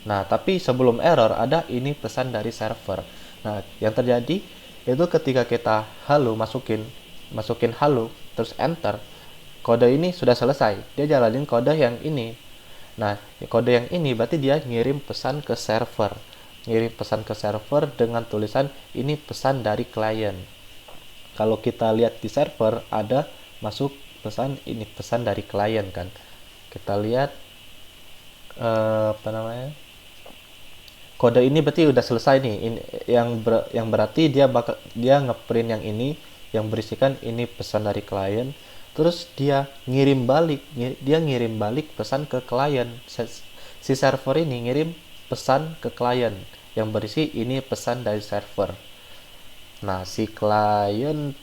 Nah, tapi sebelum error ada ini pesan dari server. Nah, yang terjadi itu ketika kita halo masukin halo terus enter, kode ini sudah selesai. Dia jalanin kode yang ini. Nah, kode yang ini berarti dia ngirim pesan ke server. Ngirim pesan ke server dengan tulisan ini pesan dari klien. Kalau kita lihat di server ada masuk pesan ini pesan dari klien kan. Kita lihat apa namanya? Kode ini berarti udah selesai nih. Ini yang berarti dia ngeprint yang ini yang berisikan ini pesan dari klien. Terus dia ngirim balik pesan ke klien. Si server ini ngirim pesan ke klien yang berisi ini pesan dari server. Nah, si klien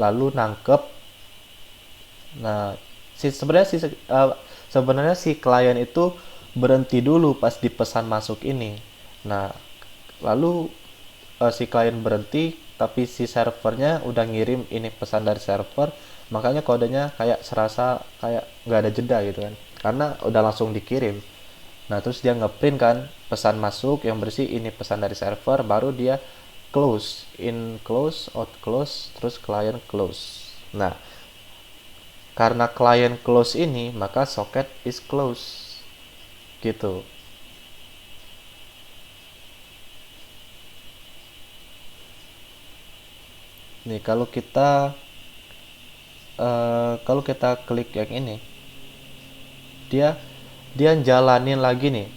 lalu nangkep. Nah, sebenarnya si klien itu berhenti dulu pas di pesan masuk ini. Nah, lalu si klien berhenti, tapi si servernya udah ngirim ini pesan dari server, makanya kodenya kayak serasa kayak nggak ada jeda gitu kan, karena udah langsung dikirim. Nah, terus dia ngeprint kan pesan masuk yang bersih ini pesan dari server, baru dia close, in close, out close, terus client close. Nah, karena client close ini, maka socket is close. Gitu. Nih, kalau kita klik yang ini, dia dia jalanin lagi nih.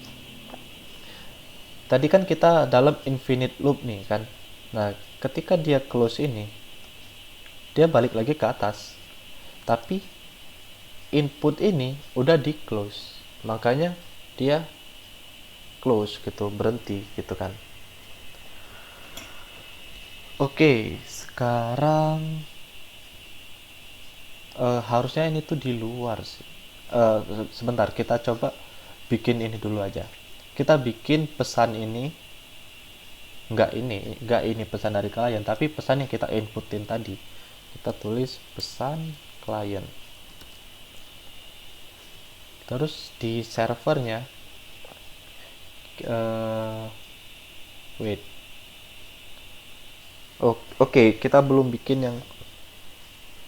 Tadi kan kita dalam infinite loop nih kan. Nah, ketika dia close ini, dia balik lagi ke atas. Tapi input ini udah di close. Makanya dia close gitu, berhenti gitu kan. Oke, sekarang harusnya ini tuh di luar sih. Sebentar, kita coba bikin ini dulu aja. Kita bikin pesan ini, nggak ini pesan dari klien, tapi pesan yang kita inputin tadi. Kita tulis pesan klien. Terus di servernya, wait. Oke, kita belum bikin yang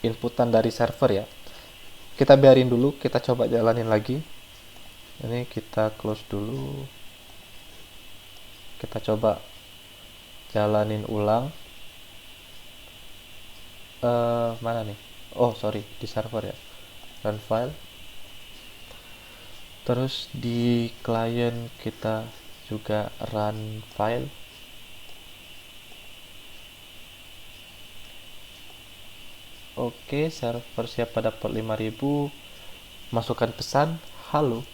inputan dari server ya. Kita biarin dulu, kita coba jalanin lagi. Ini kita close dulu. Kita coba jalanin ulang. Mana nih? Oh, sorry, di server ya. Run file. Terus di client kita juga run file. Oke, server siap dapat 5000. Masukkan pesan halo.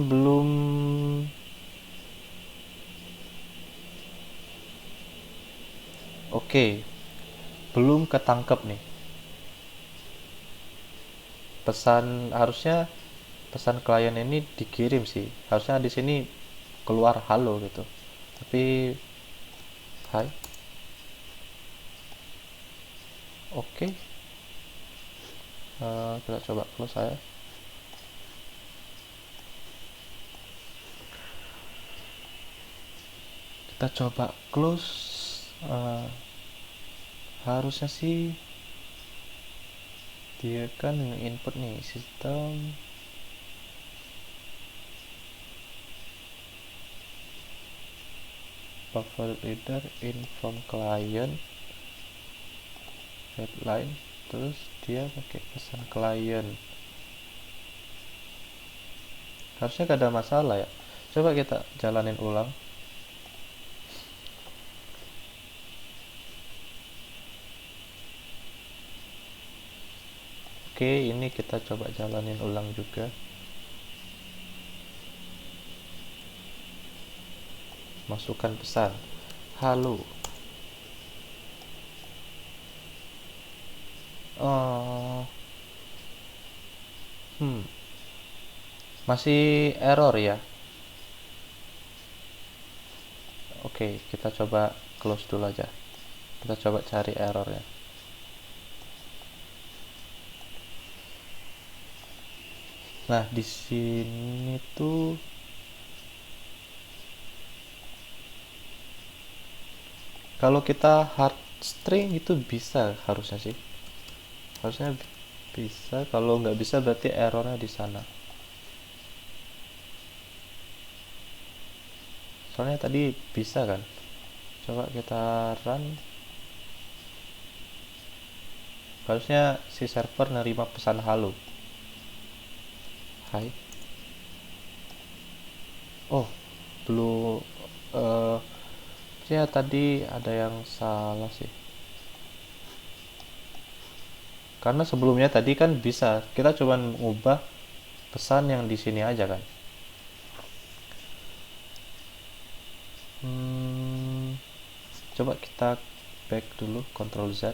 Belum. Oke, belum ketangkep nih. Pesan klien ini dikirim sih. Harusnya di sini keluar halo gitu. Tapi hai. Oke. Kita coba close saya. Kita coba close. Harusnya sih dia kan input nih sistem buffer reader inform client headline, terus dia pakai pesan klien. Harusnya gak ada masalah ya. Coba kita jalanin ulang. Oke, ini kita coba jalanin ulang juga. Masukkan pesan halo. Masih error ya. Oke, kita coba close dulu aja. Kita coba cari errornya. Nah, di sini tuh kalau kita hard string itu bisa harusnya sih. Harusnya bisa. Kalau nggak bisa berarti errornya di sana. Soalnya tadi bisa kan. Coba kita run. Harusnya si server nerima pesan halo. Hai. Oh, belum. eh Ya tadi ada yang salah sih. Karena sebelumnya tadi kan bisa, kita cuma mengubah pesan yang di sini aja kan. Hmm, Coba kita back dulu, Ctrl Z.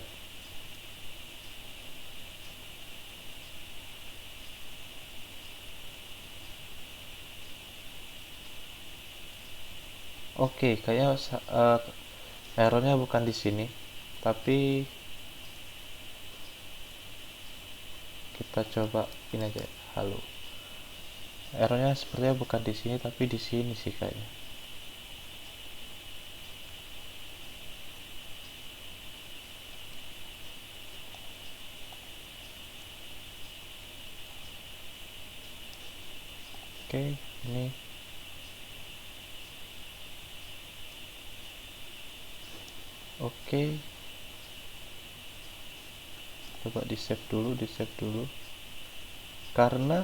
Oke, kayaknya errornya bukan di sini, tapi kita coba ini aja. Halo. Errornya sepertinya bukan di sini, tapi di sini sih kayaknya. Oke, ini. Oke, coba di save dulu, karena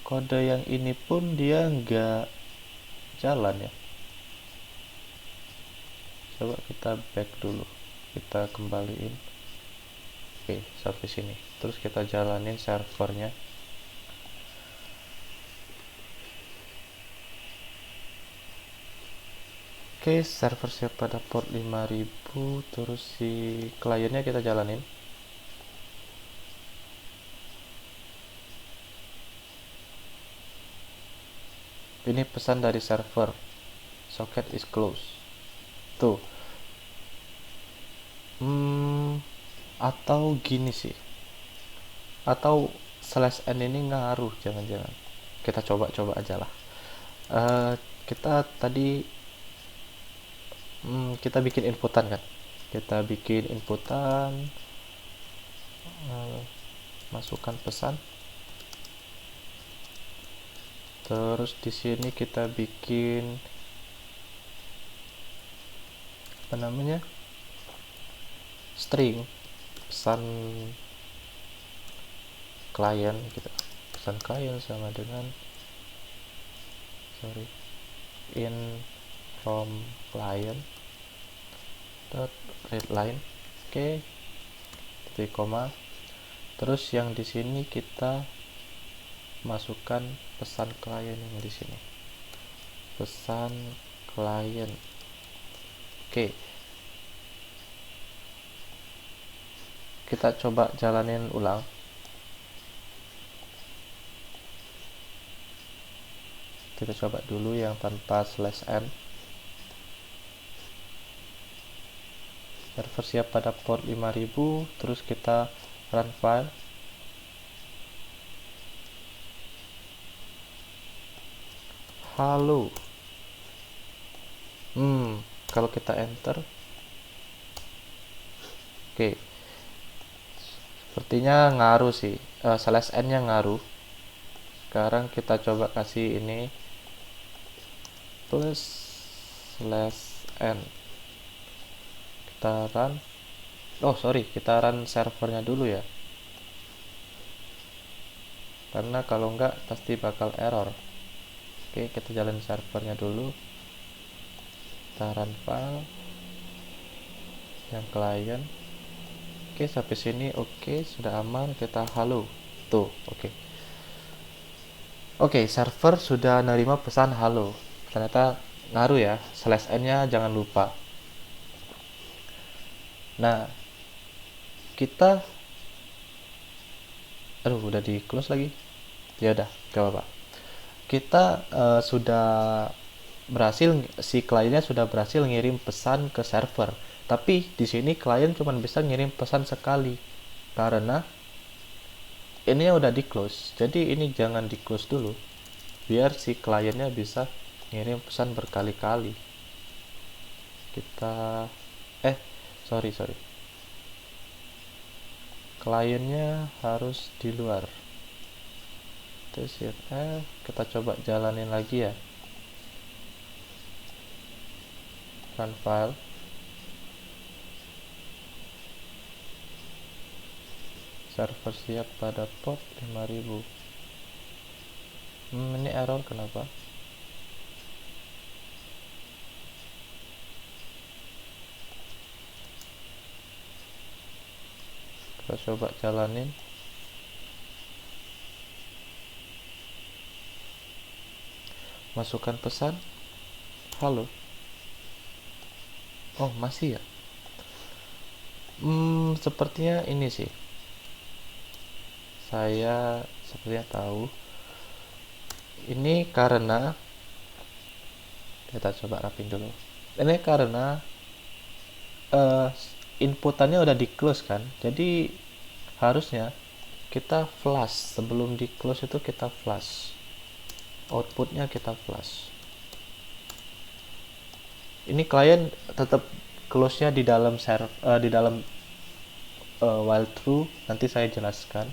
kode yang ini pun dia nggak jalan ya. Coba kita back dulu, kita kembaliin. Oke, sampai sini. Terus kita jalanin servernya. Oke, server siap pada port 5000. Terus si kliennya kita jalanin. Ini pesan dari server, socket is closed. Tuh. Atau gini sih, atau slash n ini ngaruh, jangan-jangan. Kita coba aja lah. Kita tadi kita bikin inputan kan, kita bikin inputan, masukkan pesan. Terus di sini kita bikin apa namanya, string pesan klien gitu. Pesan klien sama dengan in from client dot readline. Oke, titik koma. Terus yang di sini kita masukkan pesan klien yang di sini, pesan klien. Oke, kita coba jalanin ulang. Kita coba dulu yang tanpa slash n. Server siap pada port 5000. Terus kita run file. Halo. Kalau kita enter, oke, sepertinya ngaruh sih, slash n nya ngaruh. Sekarang kita coba kasih ini plus slash n. Kita run. Oh sorry, kita run servernya dulu ya, karena kalau enggak pasti bakal error. Oke, kita jalan servernya dulu. Kita run file yang klien. Oke, sampai sini oke, sudah aman. Kita halo. Tuh, oke. Oke, server sudah nerima pesan halo. Ternyata ngaruh ya, slash n nya jangan lupa. Nah, kita udah di close lagi. Ya udah, gak apa-apa. Kita sudah si kliennya sudah berhasil ngirim pesan ke server. Tapi di sini klien cuma bisa ngirim pesan sekali karena ini udah di close. Jadi ini jangan di close dulu, biar si kliennya bisa ngirim pesan berkali-kali. Kita sorry, kliennya harus di luar. Terus kita coba jalanin lagi ya, run file. Server siap pada port 5000. Ini error kenapa? Kita coba jalanin. Masukkan pesan. Halo. Oh, masih ya? Sepertinya ini sih. Saya sepertinya tahu. Ini karena kita coba rapin dulu. Ini karena inputannya udah di close kan. Jadi harusnya kita flush. Sebelum di close itu kita flush. Outputnya kita flush. Ini klien tetap close-nya di dalam while true. Nanti saya jelaskan.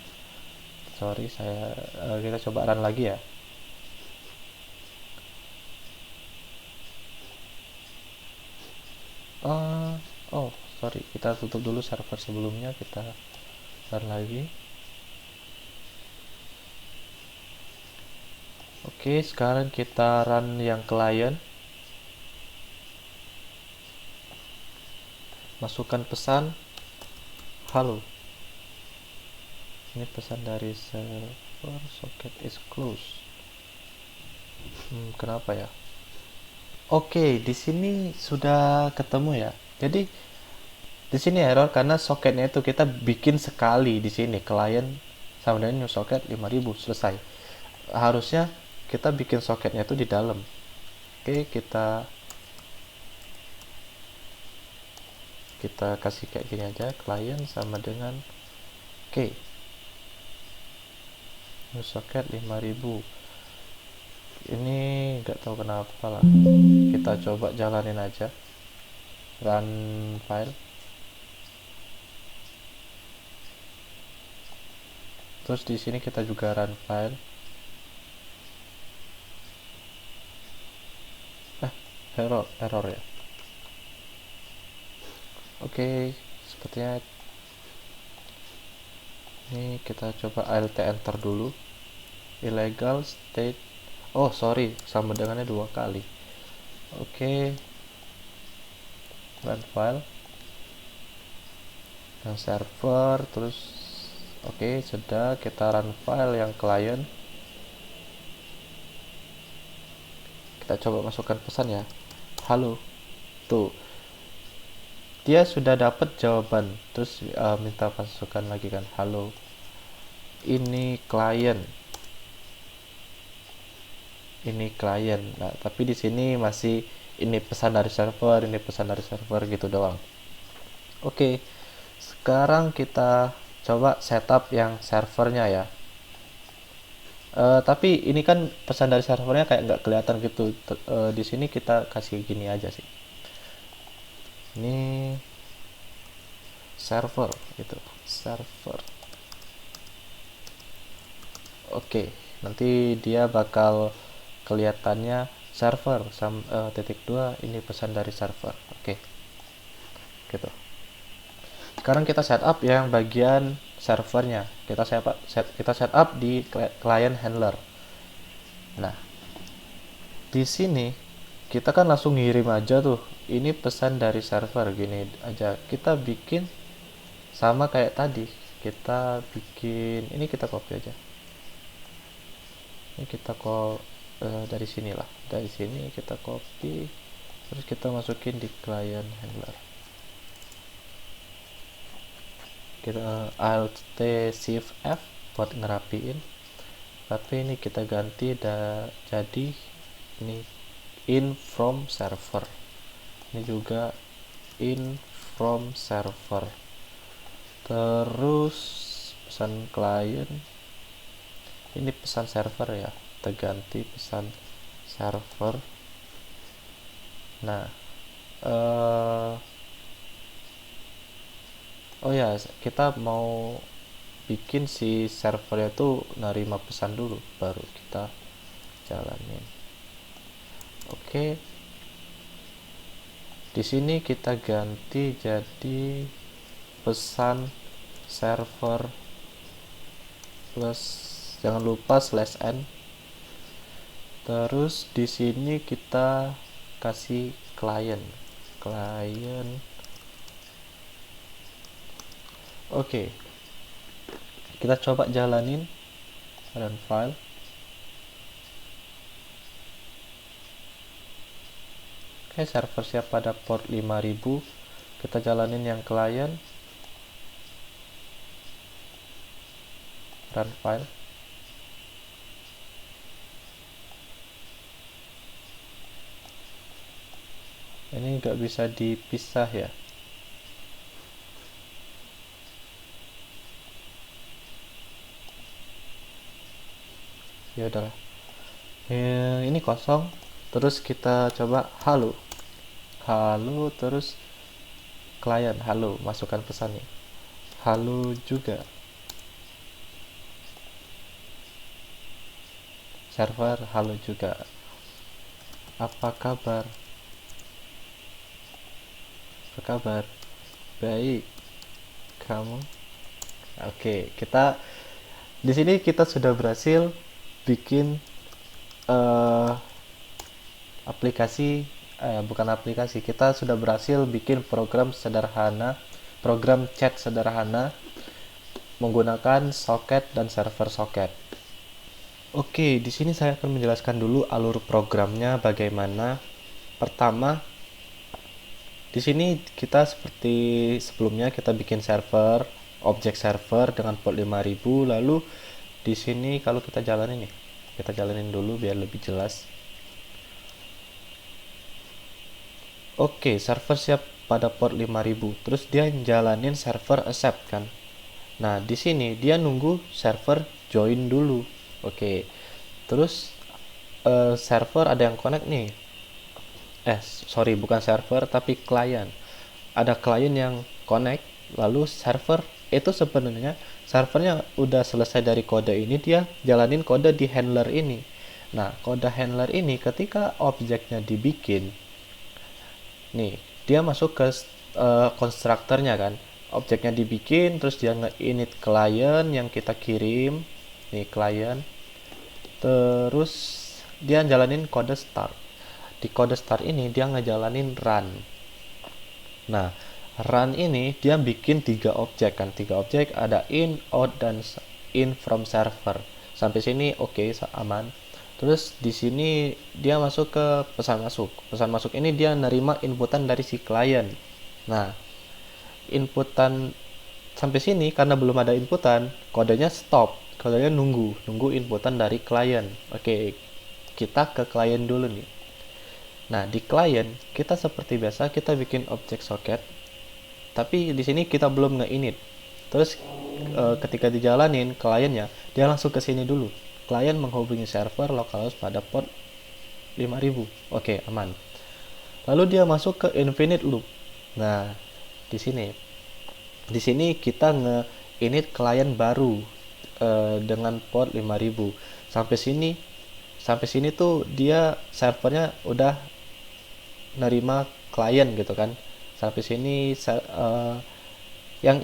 Sorry, kita coba run lagi ya. Oh sorry, kita tutup dulu server sebelumnya, kita run lagi. Oke, sekarang kita run yang klien. Masukkan pesan. Halo. Ini pesan dari server, socket is closed. Kenapa ya? Oke, di sini sudah ketemu ya. Jadi di sini error karena soketnya itu kita bikin sekali di sini, klien sama dengan new socket 5000 selesai. Harusnya kita bikin soketnya itu di dalam. Oke, kita kasih kayak gini aja, klien sama dengan new socket 5000. Ini nggak tahu kenapa lah, kita coba jalanin aja, run file. Terus di sini kita juga run file. Error ya. Oke, sepertinya ini kita coba alt enter dulu. Illegal state. Oh sorry, sama dengannya 2 kali. Oke, run file yang server. Terus oke, sudah, kita run file yang client. Kita coba masukkan pesan ya. Halo. Tuh, dia sudah dapat jawaban. Terus minta masukkan lagi kan, halo. Ini klien. Nah, tapi di sini masih ini pesan dari server, gitu doang. Oke, sekarang kita coba setup yang servernya ya. Tapi ini kan pesan dari servernya kayak nggak kelihatan gitu. Di sini kita kasih gini aja sih. Ini server gitu, server. Oke, nanti dia bakal kelihatannya server titik 2, ini pesan dari server. Oke, gitu. Sekarang kita setup yang bagian servernya. Kita setup di client handler. Nah, di sini kita kan langsung ngirim aja tuh. Ini pesan dari server, gini aja. Kita bikin sama kayak tadi. Kita bikin ini, kita copy aja. Ini kita dari sini lah. Dari sini kita copy, terus kita masukin di client handler. Kita alt t shift f buat ngerapiin, tapi ini kita ganti jadi ini in from server. Ini juga in from server. Terus pesan klien, ini pesan server ya, kita ganti pesan server. Nah, oh ya, kita mau bikin si servernya tuh nerima pesan dulu, baru kita jalanin. Oke. Di sini kita ganti jadi pesan server plus, jangan lupa /n. Terus di sini kita kasih klien. Oke. Kita coba jalanin, run file. Oke, server siap pada port 5000. Kita jalanin yang klien, run file. Ini nggak bisa dipisah ya. Ya udahlah. Ini kosong. Terus kita coba halo, terus klien halo, masukkan pesannya halo juga. Server halo juga, apa kabar, baik, kamu. Oke, kita di sini kita sudah berhasil bikin aplikasi, bukan aplikasi, kita sudah berhasil bikin program chat sederhana menggunakan soket dan server soket. Oke, di sini saya akan menjelaskan dulu alur programnya bagaimana. Pertama, di sini kita seperti sebelumnya, kita bikin server, objek server dengan port 5000. Lalu di sini kalau kita jalanin nih, kita jalanin dulu biar lebih jelas. Oke, server siap pada port 5000. Terus dia jalanin server accept kan. Nah, di sini dia nunggu server join dulu. Oke. Terus server ada yang connect nih. Sorry, bukan server tapi klien. Ada klien yang connect, lalu server itu sebenarnya servernya udah selesai dari kode ini, dia jalanin kode di handler ini. Nah, kode handler ini ketika objeknya dibikin, nih dia masuk ke konstruktornya kan, objeknya dibikin, terus dia nge-init klien yang kita kirim, nih klien, terus dia jalanin kode start. Di kode start ini dia ngejalanin run. Nah, run ini dia bikin 3 objek kan, 3 objek, ada in, out, dan in from server. Sampai sini oke, aman. Terus di sini dia masuk ke pesan masuk. Pesan masuk ini dia nerima inputan dari si klien. Nah, inputan sampai sini karena belum ada inputan, kodenya stop. Kodenya nunggu inputan dari klien. Oke, kita ke klien dulu nih. Nah, di klien kita seperti biasa kita bikin objek soket. Tapi di sini kita belum nge-init. Terus ketika dijalanin kliennya, dia langsung ke sini dulu. Klien menghubungi server localhost pada port 5000. Oke, aman. Lalu dia masuk ke infinite loop. Nah, di sini kita nge-init klien baru dengan port 5000. Sampai sini tuh dia servernya udah nerima klien gitu kan. Sampai sini yang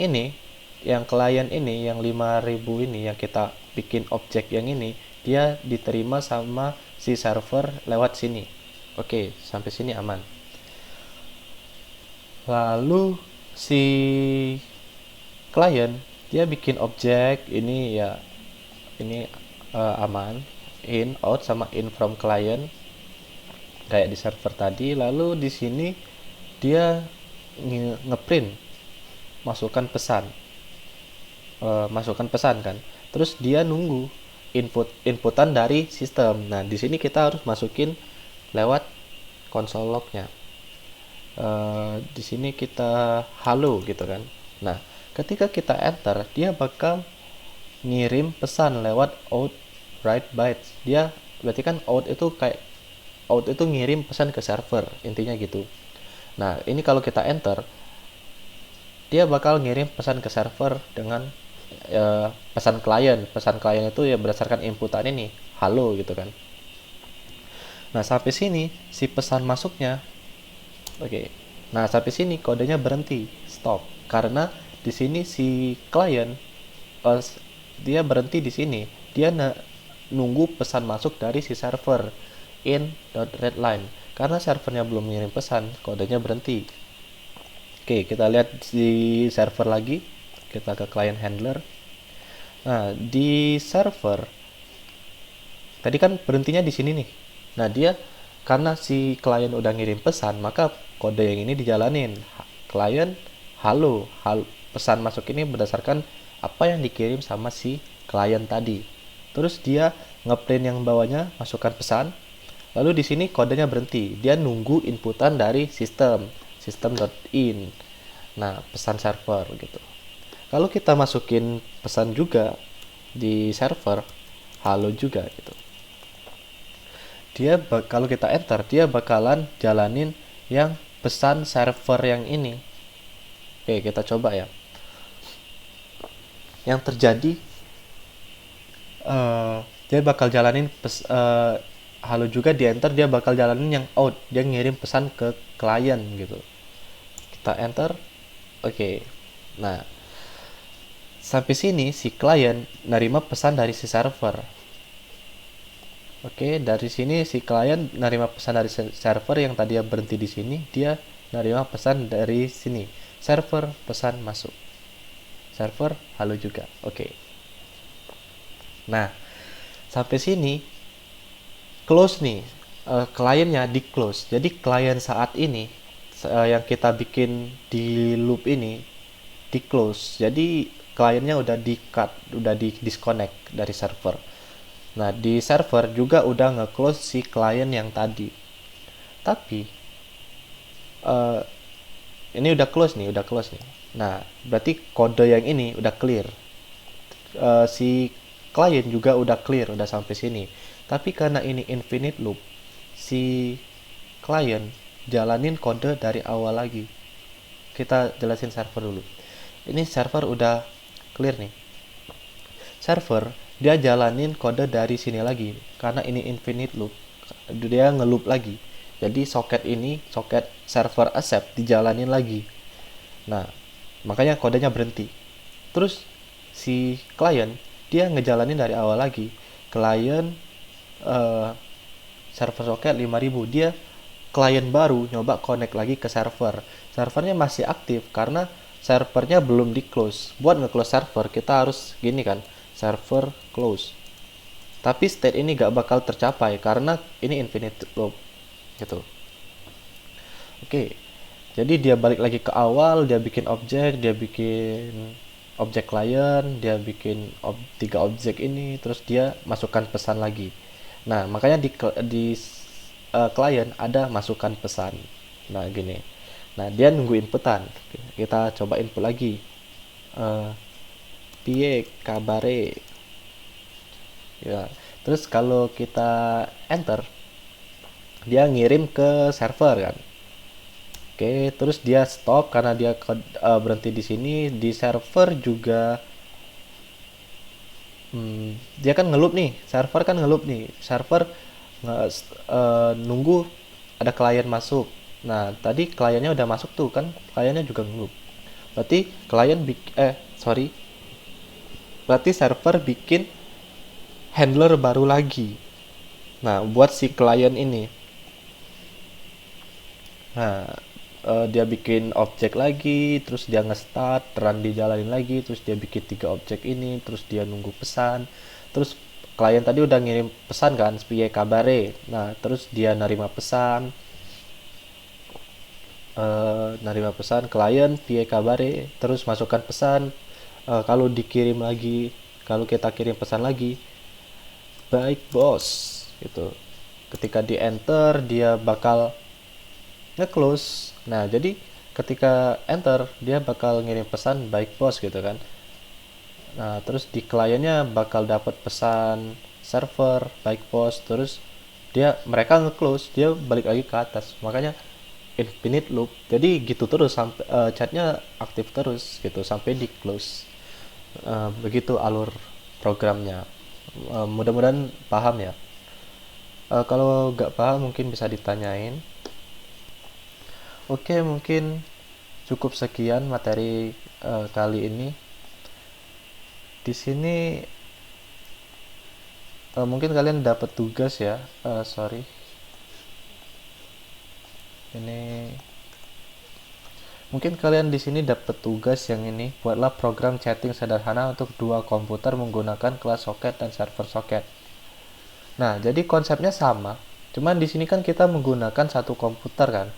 klien ini yang 5000 ini yang kita bikin objek yang ini, dia diterima sama si server lewat sini. Oke, sampai sini aman. Lalu si klien dia bikin objek ini ya, ini aman, in, out, sama in from client kayak di server tadi. Lalu di sini dia ngeprint masukkan pesan kan. Terus dia nunggu inputan dari sistem. Nah, di sini kita harus masukin lewat console lognya. Di sini kita halo gitu kan. Nah, ketika kita enter, dia bakal ngirim pesan lewat out write bytes. Dia berarti kan out itu ngirim pesan ke server, intinya gitu. Nah, ini kalau kita enter, dia bakal ngirim pesan ke server dengan pesan klien. Pesan klien itu ya berdasarkan inputan ini, halo gitu kan. Nah, sampai sini si pesan masuknya. Oke. Nah, sampai sini kodenya berhenti, stop. Karena di sini si klien dia berhenti di sini. Dia nunggu pesan masuk dari si server in.readline. Karena servernya belum mengirim pesan, kodenya berhenti. Oke, kita lihat di server lagi. Kita ke client handler. Nah, di server tadi kan berhentinya di sini nih. Nah, dia karena si klien udah ngirim pesan, maka kode yang ini dijalanin. Klien halo, pesan masuk ini berdasarkan apa yang dikirim sama si klien tadi. Terus dia ngeprint yang bawahnya, masukkan pesan. Lalu di sini kodenya berhenti. Dia nunggu inputan dari system.in. Nah, pesan server gitu. Kalau kita masukin pesan juga di server, halo juga gitu. Kalau kita enter, dia bakalan jalanin yang pesan server yang ini. Oke, kita coba ya. Yang terjadi, dia bakal jalanin halo juga di enter, dia bakal jalanin yang out. Dia ngirim pesan ke klien gitu. Kita enter. Oke. Nah, sampai sini si klien nerima pesan dari si server. Oke, dari sini si klien nerima pesan dari server yang tadi berhenti di sini, dia nerima pesan dari sini. Server pesan masuk. Server halo juga. Oke. Nah, sampai sini close nih. Kliennya di close. Jadi klien saat ini yang kita bikin di loop ini di close. Jadi kliennya udah di cut, udah di disconnect dari server. Nah, di server juga udah nge-close si klien yang tadi. Tapi ini udah close nih. Nah, berarti kode yang ini udah clear. Si klien juga udah clear, udah sampai sini. Tapi karena ini infinite loop, si klien jalanin kode dari awal lagi. Kita jelasin server dulu. Ini server udah clear nih. Server dia jalanin kode dari sini lagi karena ini infinite loop, dia ngeloop lagi. Jadi soket server accept dijalanin lagi. Nah, makanya kodenya berhenti. Terus si klien dia ngejalanin dari awal lagi. Klien server soket 5000, dia klien baru nyoba connect lagi ke server. Servernya masih aktif karena servernya belum di close. Buat nge-close server kita harus gini kan, server close. Tapi state ini gak bakal tercapai karena ini infinite loop gitu. Oke. Jadi dia balik lagi ke awal, dia bikin objek klien, dia bikin 3 objek ini, terus dia masukkan pesan lagi. Nah, makanya di klien ada masukkan pesan. Nah, gini. Nah, dia nunggu inputan. Kita coba input lagi. Piye kabare. Ya, terus kalau kita enter, dia ngirim ke server kan. Oke, terus dia stop karena dia berhenti di sini. Di server juga dia kan ngeloop nih. Server nunggu ada klien masuk. Nah, tadi kliennya udah masuk tuh kan, kliennya juga ngeloop. Berarti berarti server bikin handler baru lagi. Nah, buat si klien ini. Nah, dia bikin objek lagi, terus dia nge-start, run dijalanin lagi, terus dia bikin 3 objek ini, terus dia nunggu pesan. Terus klien tadi udah ngirim pesan kan, piye kabare. Nah, terus dia nerima pesan. Klien piye kabare, terus masukkan pesan. Kalau kita kirim pesan lagi, baik bos gitu. Ketika di enter, dia bakal nge-close. Nah, jadi ketika enter dia bakal ngirim pesan baik bos gitu kan. Nah, terus di kliennya bakal dapat pesan server baik bos, terus mereka nge-close, dia balik lagi ke atas. Makanya infinite loop. Jadi gitu terus sampai chatnya aktif terus gitu sampai di close. Begitu alur programnya. Mudah-mudahan paham ya. Kalau nggak paham mungkin bisa ditanyain. Oke, mungkin cukup sekian materi kali ini. Di sini mungkin kalian dapat tugas ya. Sorry. Ini mungkin kalian di sini dapat tugas yang ini. Buatlah program chatting sederhana untuk dua komputer menggunakan kelas soket dan server soket. Nah, jadi konsepnya sama. Cuman di sini kan kita menggunakan satu komputer kan.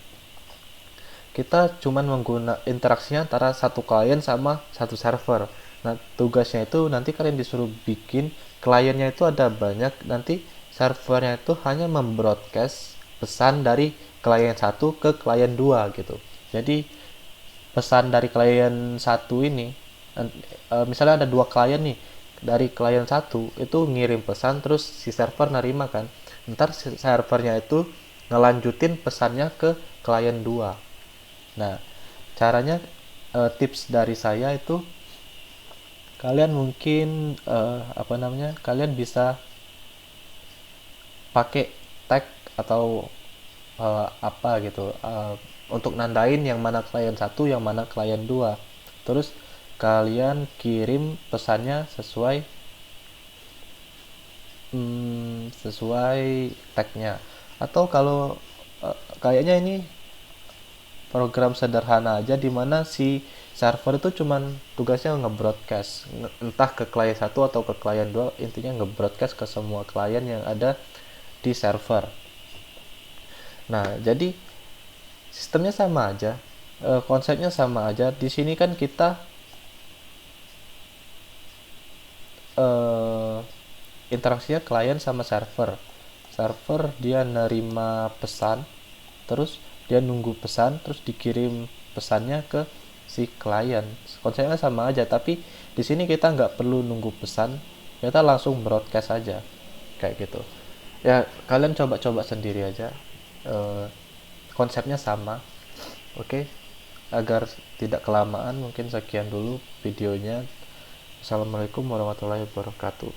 Kita cuman menggunakan interaksinya antara satu klien sama satu server. Nah, tugasnya itu nanti kalian disuruh bikin kliennya itu ada banyak, nanti servernya itu hanya membroadcast pesan dari klien satu ke klien 2 gitu. Jadi pesan dari klien satu ini misalnya ada dua klien nih, dari klien satu itu ngirim pesan terus si server nerima kan, ntar si servernya itu ngelanjutin pesannya ke klien 2. Nah, caranya tips dari saya itu kalian mungkin kalian bisa pakai tag atau apa gitu untuk nandain yang mana klien satu, yang mana klien 2. Terus kalian kirim pesannya sesuai tagnya. Atau kalau kayaknya ini program sederhana aja dimana si server itu cuman tugasnya nge-broadcast entah ke klien satu atau ke klien 2, intinya nge-broadcast ke semua klien yang ada di server. Nah, jadi sistemnya sama aja, konsepnya sama aja. Di sini kan kita eh, interaksinya klien sama server. Server dia nerima pesan, terus dia nunggu pesan, terus dikirim pesannya ke si klien. Konsepnya sama aja, tapi di sini kita nggak perlu nunggu pesan, kita langsung broadcast aja, kayak gitu. Ya, kalian coba-coba sendiri aja. Eh, Konsepnya sama. Oke, agar tidak kelamaan, mungkin sekian dulu videonya. Assalamualaikum warahmatullahi wabarakatuh.